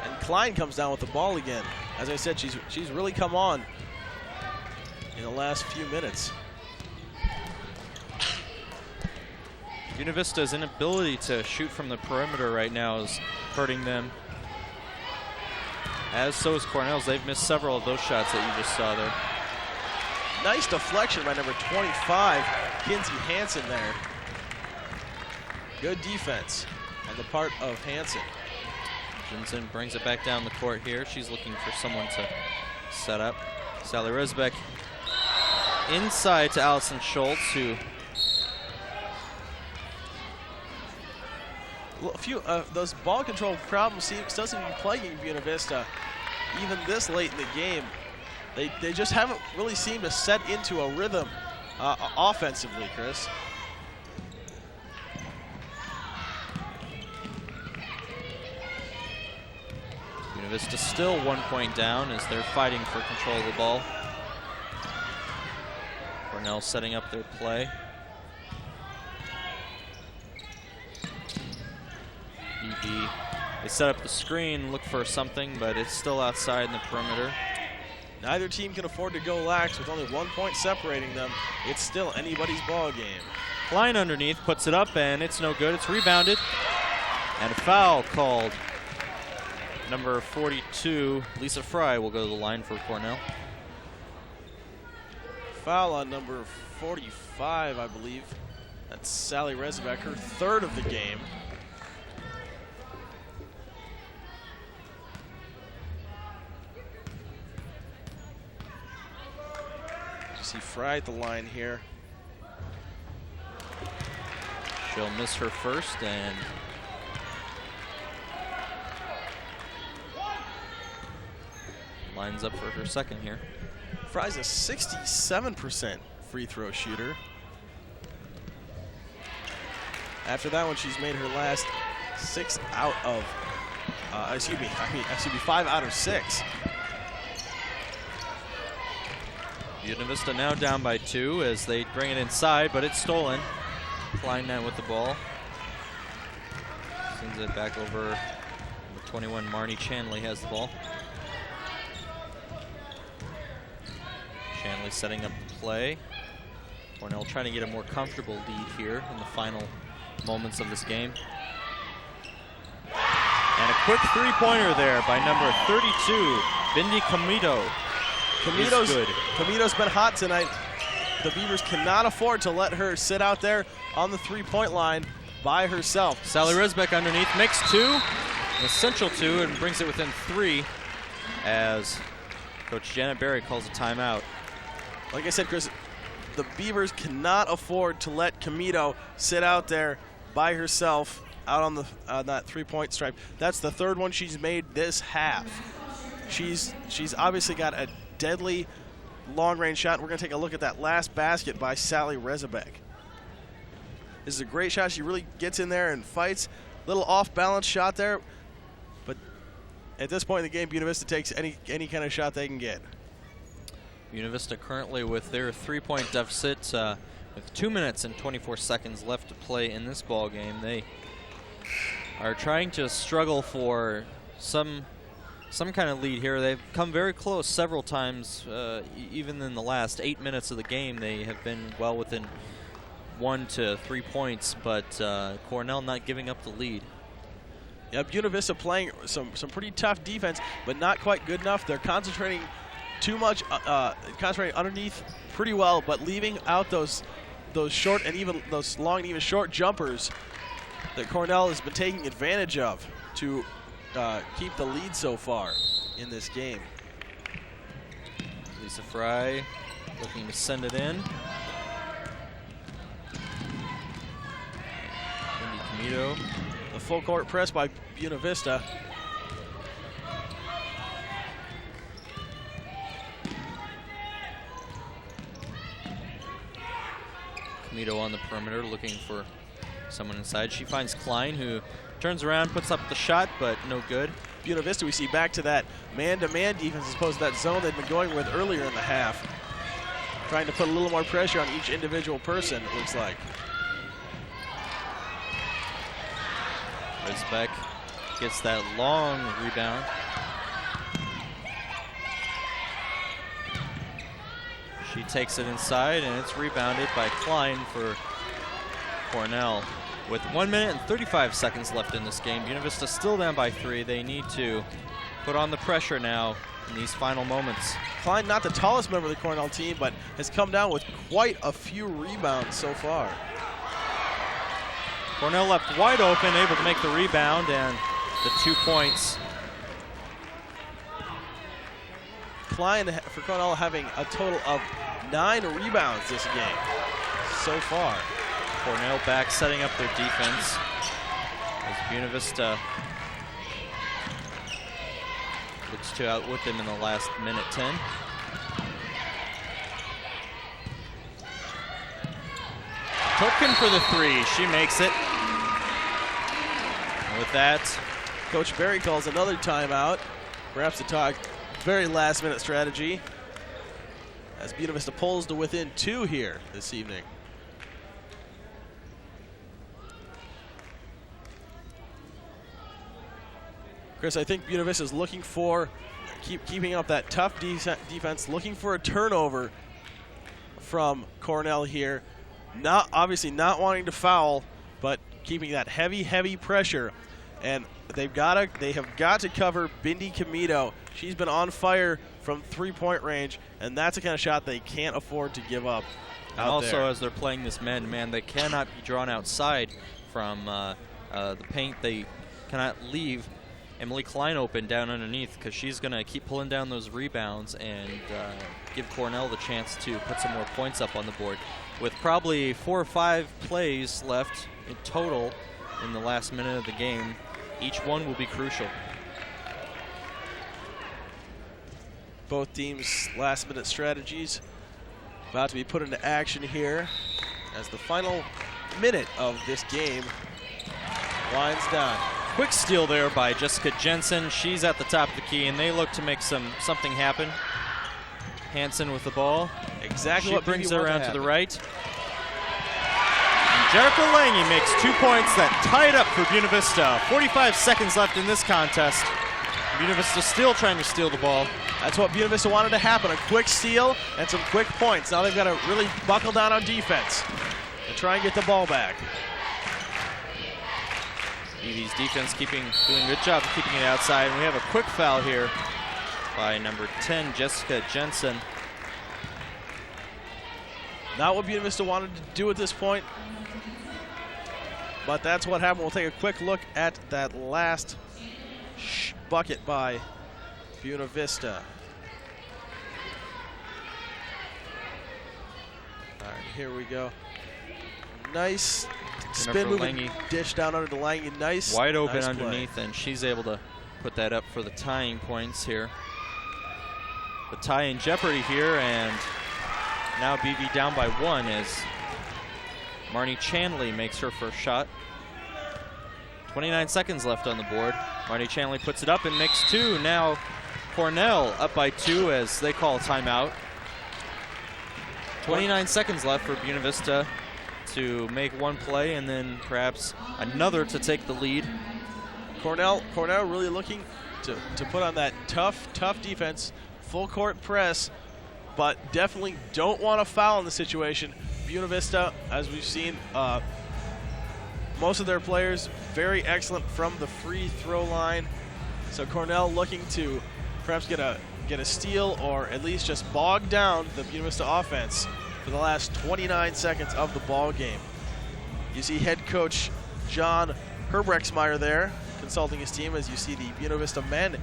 And Klein comes down with the ball again. As I said, she's really come on in the last few minutes. Buena Vista's inability to shoot from the perimeter right now is hurting them. As so is Cornell's. They've missed several of those shots that you just saw there. Nice deflection by number 25, Kinsey Hansen there. Good defense on the part of Hansen. Jensen brings it back down the court here. She's looking for someone to set up. Sally Resbeck inside to Allison Schultz, who a few of those ball control problems still seem to be plaguing Buena Vista even this late in the game. They just haven't really seemed to set into a rhythm offensively, Chris. Buena Vista still 1 point down as they're fighting for control of the ball. Cornell setting up their play. BB, they set up the screen, look for something, but it's still outside in the perimeter. Neither team can afford to go lax with only 1 point separating them. It's still anybody's ball game. Klein underneath, puts it up, and it's no good. It's rebounded. And a foul called. Number 42, Lisa Fry, will go to the line for Cornell. Foul on number 45, I believe. That's Sally Resbeck, her third of the game. You see Fry at the line here. She'll miss her first and lines up for her second here. Fry's a 67% free throw shooter. After that one, she's made her last 5 out of 6. Buena Vista now down by 2 as they bring it inside, but it's stolen. Klein now with the ball. Sends it back over. Number 21, Marnie Chanley has the ball. Chanley setting up the play. Cornell trying to get a more comfortable lead here in the final moments of this game. And a quick three-pointer there by number 32, Bindi Camito. Camito's been hot tonight. The Beavers cannot afford to let her sit out there on the three-point line by herself. Sally Resbeck underneath, makes 2, an essential 2, and brings it within 3 as Coach Janet Berry calls a timeout. Like I said, Chris, the Beavers cannot afford to let Camito sit out there by herself out on that three-point stripe. That's the third one she's made this half. She's obviously got a deadly long-range shot. We're going to take a look at that last basket by Sally Resbeck. This is a great shot. She really gets in there and fights. Little off-balance shot there, but at this point in the game, Buena Vista takes any kind of shot they can get. Buena Vista currently with their three-point deficit with 2 minutes and 24 seconds left to play in this ball game. They are trying to struggle for some kind of lead here. They've come very close several times, even in the last 8 minutes of the game. They have been well within 1 to 3 points, but Cornell not giving up the lead. Yeah, Buena Vista playing some pretty tough defense, but not quite good enough. They're concentrating too much, concentrating underneath pretty well, but leaving out those short and even those long and even short jumpers that Cornell has been taking advantage of to keep the lead so far in this game. Lisa Fry looking to send it in. Camito. The full court press by Buena Vista. Camito on the perimeter looking for someone inside. She finds Klein, who turns around, puts up the shot, but no good. Buena Vista, we see back to that man-to-man defense as opposed to that zone they'd been going with earlier in the half. Trying to put a little more pressure on each individual person, it looks like. Risbeck gets that long rebound. She takes it inside, and it's rebounded by Klein for Cornell. With 1 minute and 35 seconds left in this game, Buena Vista still down by 3. They need to put on the pressure now in these final moments. Klein, not the tallest member of the Cornell team, but has come down with quite a few rebounds so far. Cornell left wide open, able to make the rebound and the 2 points. Klein for Cornell having a total of 9 rebounds this game so far. Cornell back setting up their defense as Buena Vista looks to outwit them in the last minute 10. Topkin for the 3, she makes it. And with that, Coach Berry calls another timeout, perhaps to talk very last minute strategy as Buena Vista pulls to within 2 here this evening. Chris, I think Buena Vista is looking for, keeping up that tough defense, looking for a turnover from Cornell here. Obviously not wanting to foul, but keeping that heavy pressure. And they have got to cover Bindi Camito. She's been on fire from 3-point range, and that's the kind of shot they can't afford to give up. And also, as they're playing this man-to-man, they cannot be drawn outside from the paint. They cannot leave Emily Klein open down underneath because she's going to keep pulling down those rebounds and give Cornell the chance to put some more points up on the board. With probably 4 or 5 plays left in total in the last minute of the game, each one will be crucial. Both teams' last-minute strategies about to be put into action here as the final minute of this game winds down. Quick steal there by Jessica Jensen. She's at the top of the key, and they look to make something happen. Hansen with the ball. Exactly she what brings it BB around to the right. And Jericho Lange makes 2 points that tie it up for Buena Vista. 45 seconds left in this contest. Buena Vista still trying to steal the ball. That's what Buena Vista wanted to happen, a quick steal and some quick points. Now they've got to really buckle down on defense and try and get the ball back. BV's defense doing a good job of keeping it outside. And we have a quick foul here by number 10, Jessica Jensen. Not what Buena Vista wanted to do at this point, but that's what happened. We'll take a quick look at that last bucket by Buena Vista. All right, here we go. Nice spin moving dish down under the Lange. Nice. Wide open nice underneath, play. and she's able to put that up for the tying points here. The tie in jeopardy here, and now BV down by 1 as Marnie Chanley makes her first shot. 29 seconds left on the board. Marnie Chanley puts it up and makes 2. Now Cornell up by 2 as they call a timeout. 29 seconds left for Buena Vista to make 1 play and then perhaps another to take the lead. Cornell really looking to put on that tough defense, full court press, but definitely don't want to foul in the situation. Buena Vista, as we've seen, most of their players very excellent from the free throw line. So Cornell looking to perhaps get a steal or at least just bog down the Buena Vista offense for the last 29 seconds of the ball game. You see head coach John Herbrexmeyer there consulting his team as you see the Buena Vista men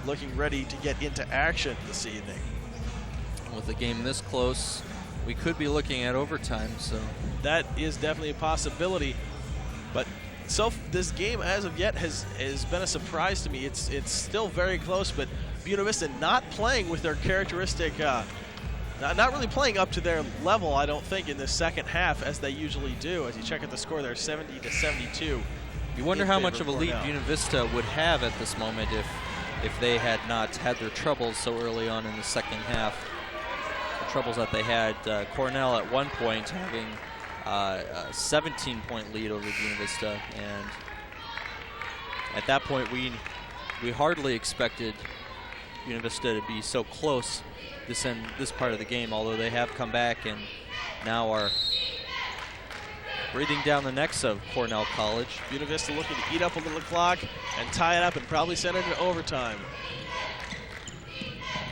looking ready to get into action this evening. With the game this close, we could be looking at overtime. So that is definitely a possibility. But this game as of yet has been a surprise to me. It's still very close, but Buena Vista not playing with their characteristic, not really playing up to their level, I don't think, in the second half as they usually do. As you check out the score there, 70-72 You wonder how much of a lead Buena Vista would have at this moment if they had not had their troubles so early on in the second half. The troubles that they had, Cornell at one point having a 17-point lead over Buena Vista, and at that point we hardly expected Buena Vista to be so close this part of the game, although they have come back and now are breathing down the necks of Cornell College. Buena Vista looking to eat up a little clock and tie it up and probably send it into overtime.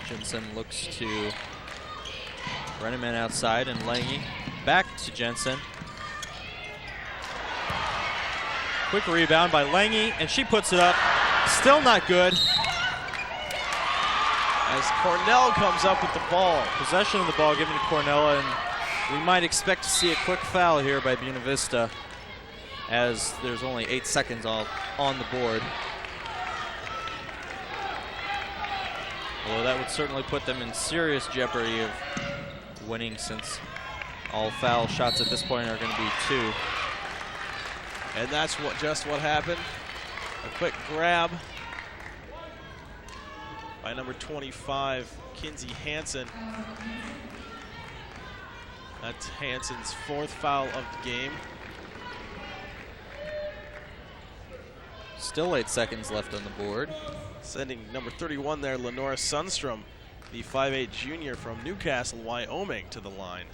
Jensen looks to Brenneman outside and Lange back to Jensen. Quick rebound by Lange, and she puts it up. Still not good. As Cornell comes up with the ball. Possession of the ball given to Cornell, and we might expect to see a quick foul here by Buena Vista, as there's only 8 seconds on the board. Although that would certainly put them in serious jeopardy of winning, since all foul shots at this point are going to be 2. And that's just what happened. A quick grab by number 25, Kinsey Hansen. That's Hansen's 4th foul of the game. Still 8 seconds left on the board. Sending number 31 there, Lenora Sundstrom, the 5'8" junior from Newcastle, Wyoming, to the line.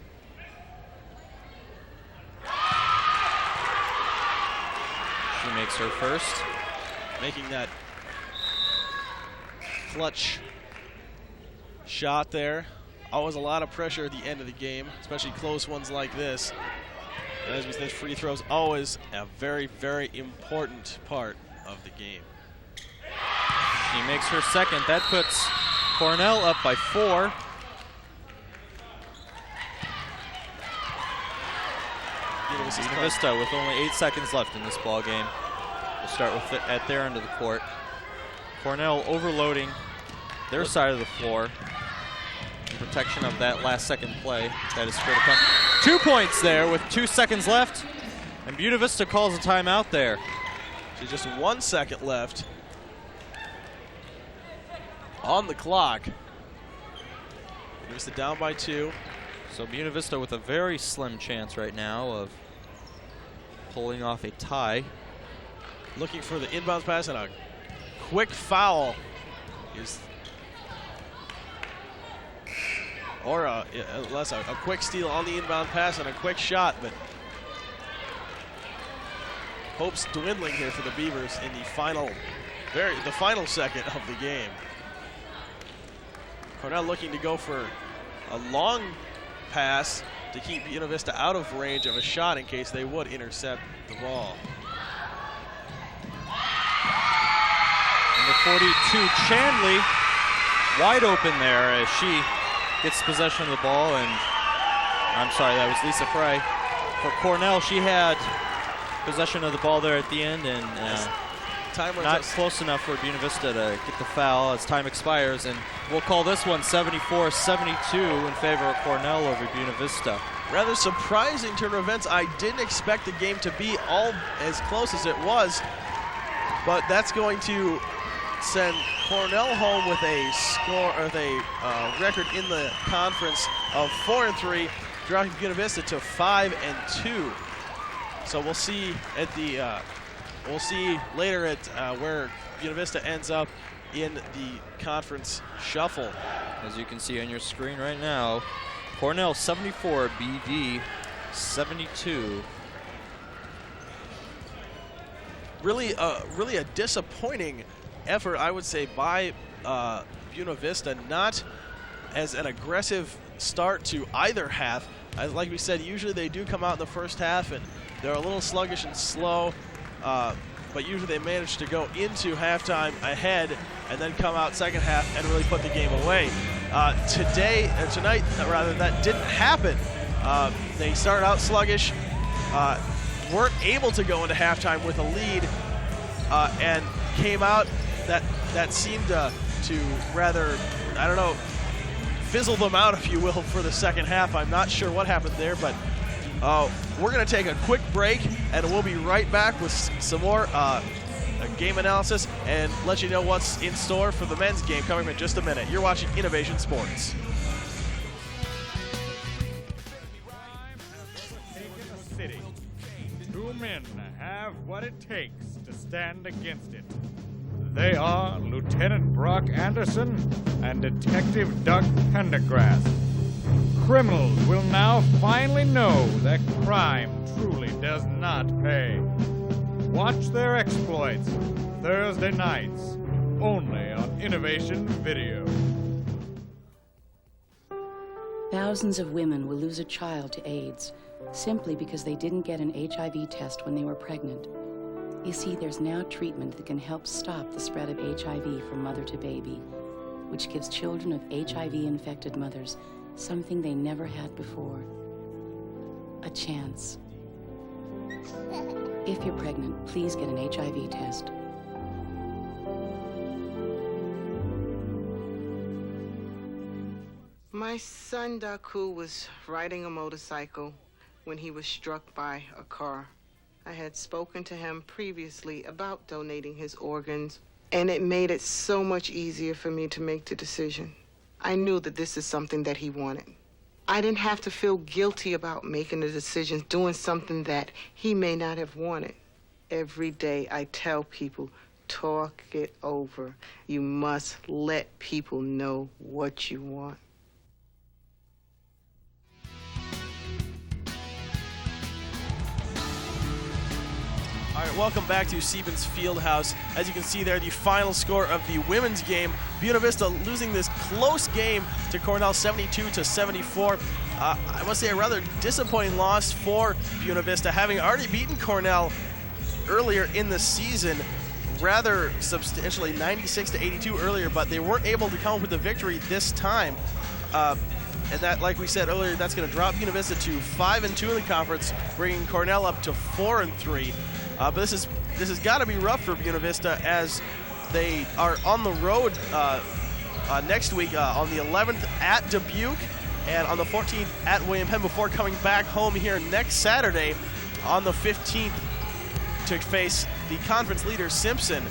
She makes her first. Making that clutch shot there. Always a lot of pressure at the end of the game, especially close ones like this. And as we said, free throws always a very, very important part of the game. She makes her second. That puts Cornell up by 4. Buena Vista with only 8 seconds left in this ball game. We'll start with at their end of the court. Cornell overloading their side of the floor in protection of that last second play. That is critical. 2 points there with 2 seconds left, and Buena Vista calls a timeout there. So just 1 second left on the clock. Buena Vista down by 2. So Buena Vista with a very slim chance right now of pulling off a tie. Looking for the inbounds pass, and a quick foul is, or a quick steal on the inbound pass and a quick shot, but hope's dwindling here for the Beavers in the final second of the game. Cornell looking to go for a long pass to keep Buena Vista out of range of a shot in case they would intercept the ball. Number 42, Chandley, wide open there as she gets possession of the ball, and I'm sorry, that was Lisa Frey. For Cornell, she had possession of the ball there at the end, and not close enough for Buena Vista to get the foul as time expires, and we'll call this one 74-72 in favor of Cornell over Buena Vista. Rather surprising turn of events. I didn't expect the game to be all as close as it was, but that's going to send Cornell home with a score, or a record in the conference of 4-3, dropping Buena Vista to 5-2. So we'll see at the later at where Buena Vista ends up in the conference shuffle. As you can see on your screen right now, Cornell 74, BD 72. Really a disappointing effort, I would say, by Buena Vista. Not as an aggressive start to either half. Like we said, usually they do come out in the first half and they're a little sluggish and slow, but usually they manage to go into halftime ahead and then come out second half and really put the game away. Tonight, that didn't happen. They started out sluggish, weren't able to go into halftime with a lead, and came out that seemed to rather, I don't know, fizzle them out, if you will, for the second half. I'm not sure what happened there, but we're going to take a quick break, and we'll be right back with some more game analysis and let you know what's in store for the men's game coming in just a minute. You're watching Innovation Sports. City. Two men have what it takes to stand against it. They are Lieutenant Brock Anderson and Detective Doug Pendergrass. Criminals will now finally know that crime truly does not pay. Watch their exploits Thursday nights, only on Innovation Video. Thousands of women will lose a child to AIDS simply because they didn't get an HIV test when they were pregnant. You see, there's now treatment that can help stop the spread of HIV from mother to baby, which gives children of HIV-infected mothers something they never had before: a chance. If you're pregnant, please get an HIV test. My son Daku was riding a motorcycle when he was struck by a car. I had spoken to him previously about donating his organs, and it made it so much easier for me to make the decision. I knew that this is something that he wanted. I didn't have to feel guilty about making the decision, doing something that he may not have wanted. Every day I tell people, talk it over. You must let people know what you want. All right, welcome back to Siebens Fieldhouse. As you can see there, the final score of the women's game, Buena Vista losing this close game to Cornell 72-74. I must say a rather disappointing loss for Buena Vista, having already beaten Cornell earlier in the season, rather substantially, 96-82 earlier, but they weren't able to come up with a victory this time. And that, like we said earlier, that's going to drop Buena Vista to 5-2 in the conference, bringing Cornell up to 4-3. But this has got to be rough for Buena Vista, as they are on the road next week on the 11th at Dubuque and on the 14th at William Penn, before coming back home here next Saturday on the 15th to face the conference leader Simpson,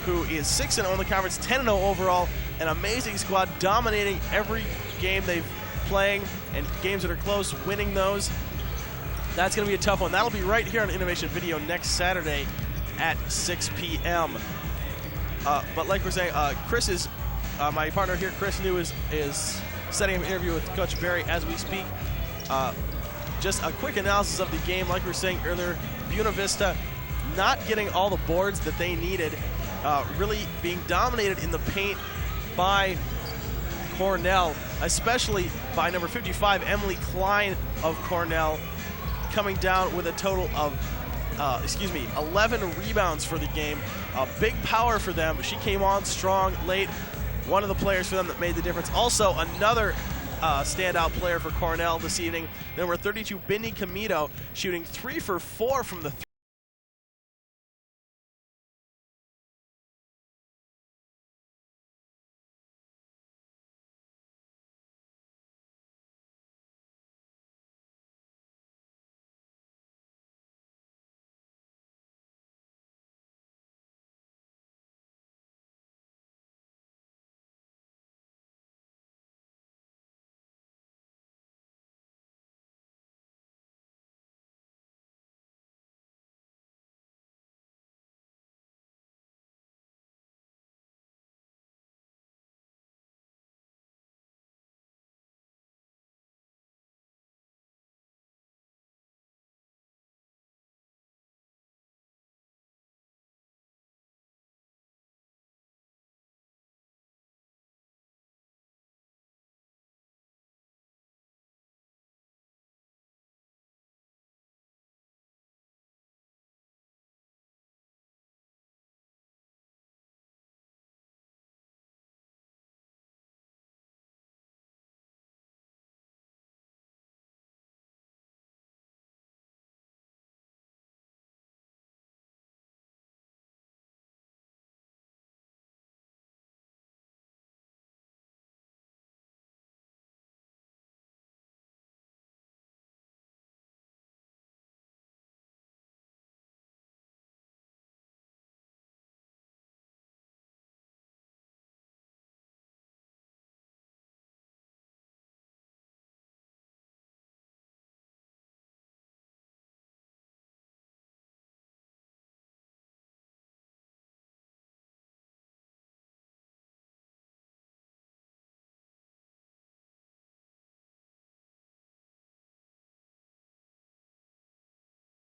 who is 6-0 in the conference, 10-0 overall. An amazing squad, dominating every game they've playing, and games that are close, winning those. That's going to be a tough one. That'll be right here on Innovation Video next Saturday at 6 p.m. But like we're saying, Chris is, my partner here, Chris New, is setting up an interview with Coach Barry as we speak. Just a quick analysis of the game. Like we were saying earlier, Buena Vista not getting all the boards that they needed, really being dominated in the paint by Cornell, especially by number 55, Emily Klein of Cornell, coming down with a total of 11 rebounds for the game. Big power for them. She came on strong late. One of the players for them that made the difference. Also, another standout player for Cornell this evening, number 32, Bindi Camito, shooting 3 for 4 from the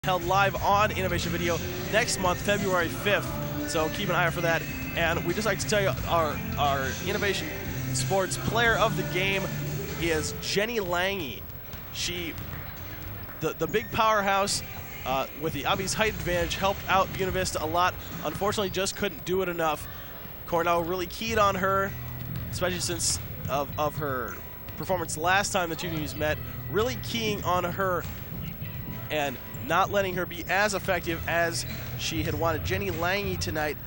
held live on Innovation Video next month, February 5th. So keep an eye out for that. And we'd just like to tell you our Innovation Sports player of the game is Jenny Lange. She, the big powerhouse with the obvious height advantage, helped out Buena Vista a lot. Unfortunately, just couldn't do it enough. Cornell really keyed on her, especially since of her performance last time the two teams met, really keying on her and not letting her be as effective as she had wanted. Jenny Lange tonight,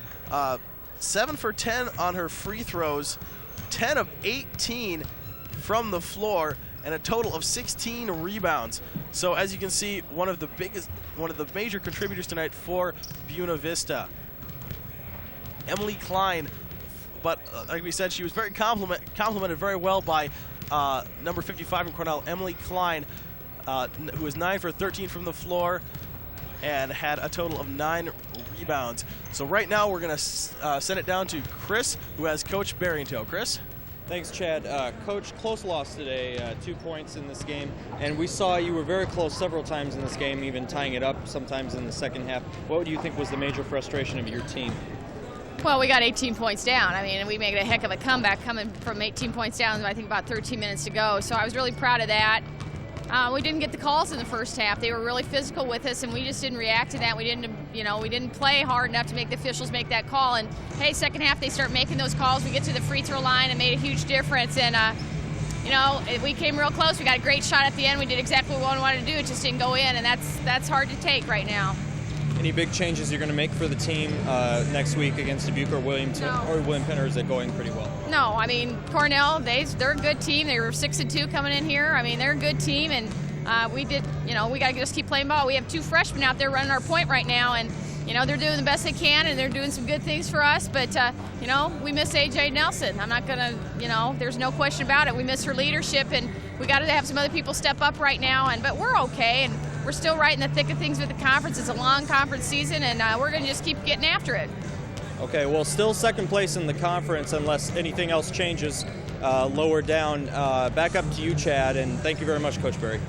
7 for 10 on her free throws, 10 of 18 from the floor, and a total of 16 rebounds. So as you can see, one of the major contributors tonight for Buena Vista. Emily Klein, but like we said, she was very complimented very well by number 55 from Cornell, Emily Klein, who was 9 for 13 from the floor and had a total of 9 rebounds. So right now we're going to send it down to Chris, who has Coach Barry in tow. Chris? Thanks, Chad. Coach, close loss today, 2 points in this game, and we saw you were very close several times in this game, even tying it up sometimes in the second half. What do you think was the major frustration of your team? Well, we got 18 points down. I mean, we made a heck of a comeback coming from 18 points down, I think about 13 minutes to go. So I was really proud of that. We didn't get the calls in the first half. They were really physical with us, and we just didn't react to that. We didn't play hard enough to make the officials make that call. And hey, second half they start making those calls. We get to the free throw line and made a huge difference. And we came real close. We got a great shot at the end. We did exactly what we wanted to do. It just didn't go in, and that's hard to take right now. Any big changes you're going to make for the team next week against Dubuque or William Penn, or is it going pretty well? No, I mean, Cornell, they're a good team. They were 6-2 coming in here. I mean, they're a good team, and we got to just keep playing ball. We have 2 freshmen out there running our point right now, and they're doing the best they can, and they're doing some good things for us. But we miss AJ Nelson. I'm not gonna, there's no question about it. We miss her leadership, and we got to have some other people step up right now. But we're okay, and we're still right in the thick of things with the conference. It's a long conference season, and we're gonna just keep getting after it. Okay, well, still second place in the conference unless anything else changes lower down. Back up to you, Chad, and thank you very much, Coach Barry.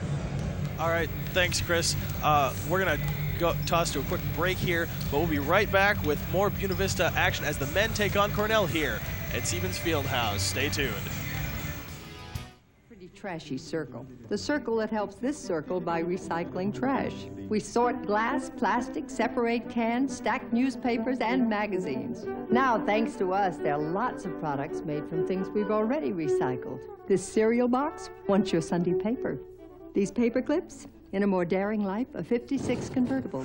All right, thanks, Chris. We're going to toss to a quick break here, but we'll be right back with more Buena Vista action as the men take on Cornell here at Siemens Fieldhouse. Stay tuned. Trashy circle. The circle that helps this circle by recycling trash. We sort glass, plastic, separate cans, stack newspapers and magazines. Now, thanks to us, there are lots of products made from things we've already recycled. This cereal box wants your Sunday paper. These paper clips, in a more daring life, a 56 convertible.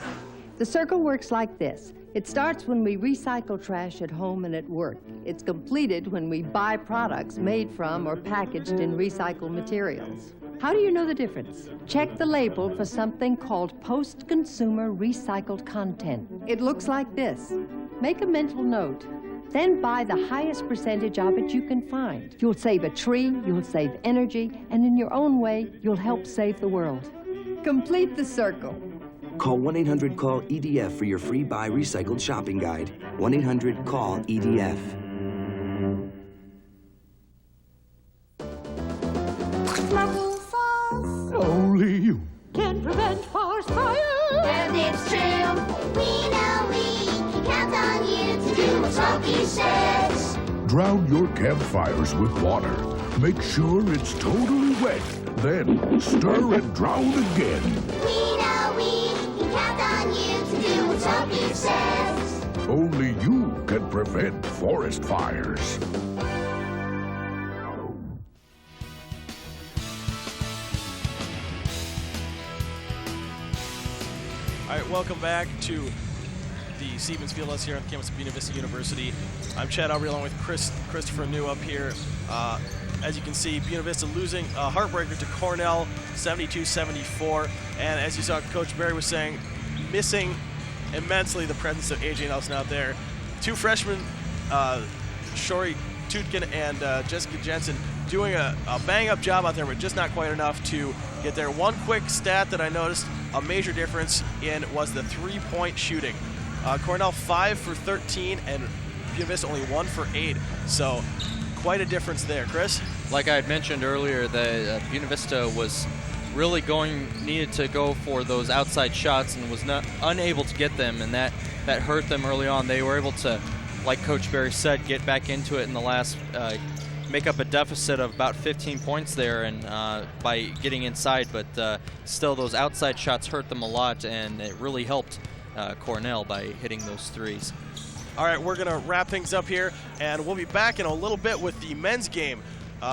The circle works like this. It starts when we recycle trash at home and at work. It's completed when we buy products made from or packaged in recycled materials. How do you know the difference? Check the label for something called post-consumer recycled content. It looks like this. Make a mental note. Then buy the highest percentage of it you can find. You'll save a tree, you'll save energy, and in your own way, you'll help save the world. Complete the circle. Call 1-800-CALL-EDF for your free Buy Recycled shopping guide. 1-800-CALL-EDF. Only you can prevent forest fires. And it's true. We know we can count on you to do what Smokey says. Drown your campfires with water. Make sure it's totally wet. Then stir and drown again. We know we can count on you to do what Smokey says. Only you can prevent forest fires. All right, welcome back to the Siemens Fieldhouse here on the campus of Buena Vista University. I'm Chad Aubrey along with Christopher New up here. As you can see, Buena Vista losing a heartbreaker to Cornell, 72-74. And as you saw, Coach Barry was saying, missing immensely the presence of AJ Nelson out there. 2 freshmen, Shori Tutkin and Jessica Jensen, doing a bang-up job out there, but just not quite enough to get there. One quick stat that I noticed a major difference in was the 3-point shooting. Cornell 5 for 13 and Buena Vista only 1 for 8. So quite a difference there. Chris? Like I had mentioned earlier, the Buena Vista was really needed to go for those outside shots and was unable to get them, and that hurt them early on. They were able to, like Coach Berry said, get back into it in the last, make up a deficit of about 15 points there, and by getting inside, but still those outside shots hurt them a lot, and it really helped Cornell by hitting those threes. All right, we're going to wrap things up here, and we'll be back in a little bit with the men's game.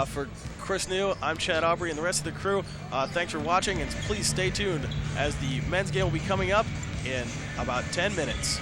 For Chris New, I'm Chad Aubrey, and the rest of the crew, thanks for watching, and please stay tuned as the men's game will be coming up in about 10 minutes.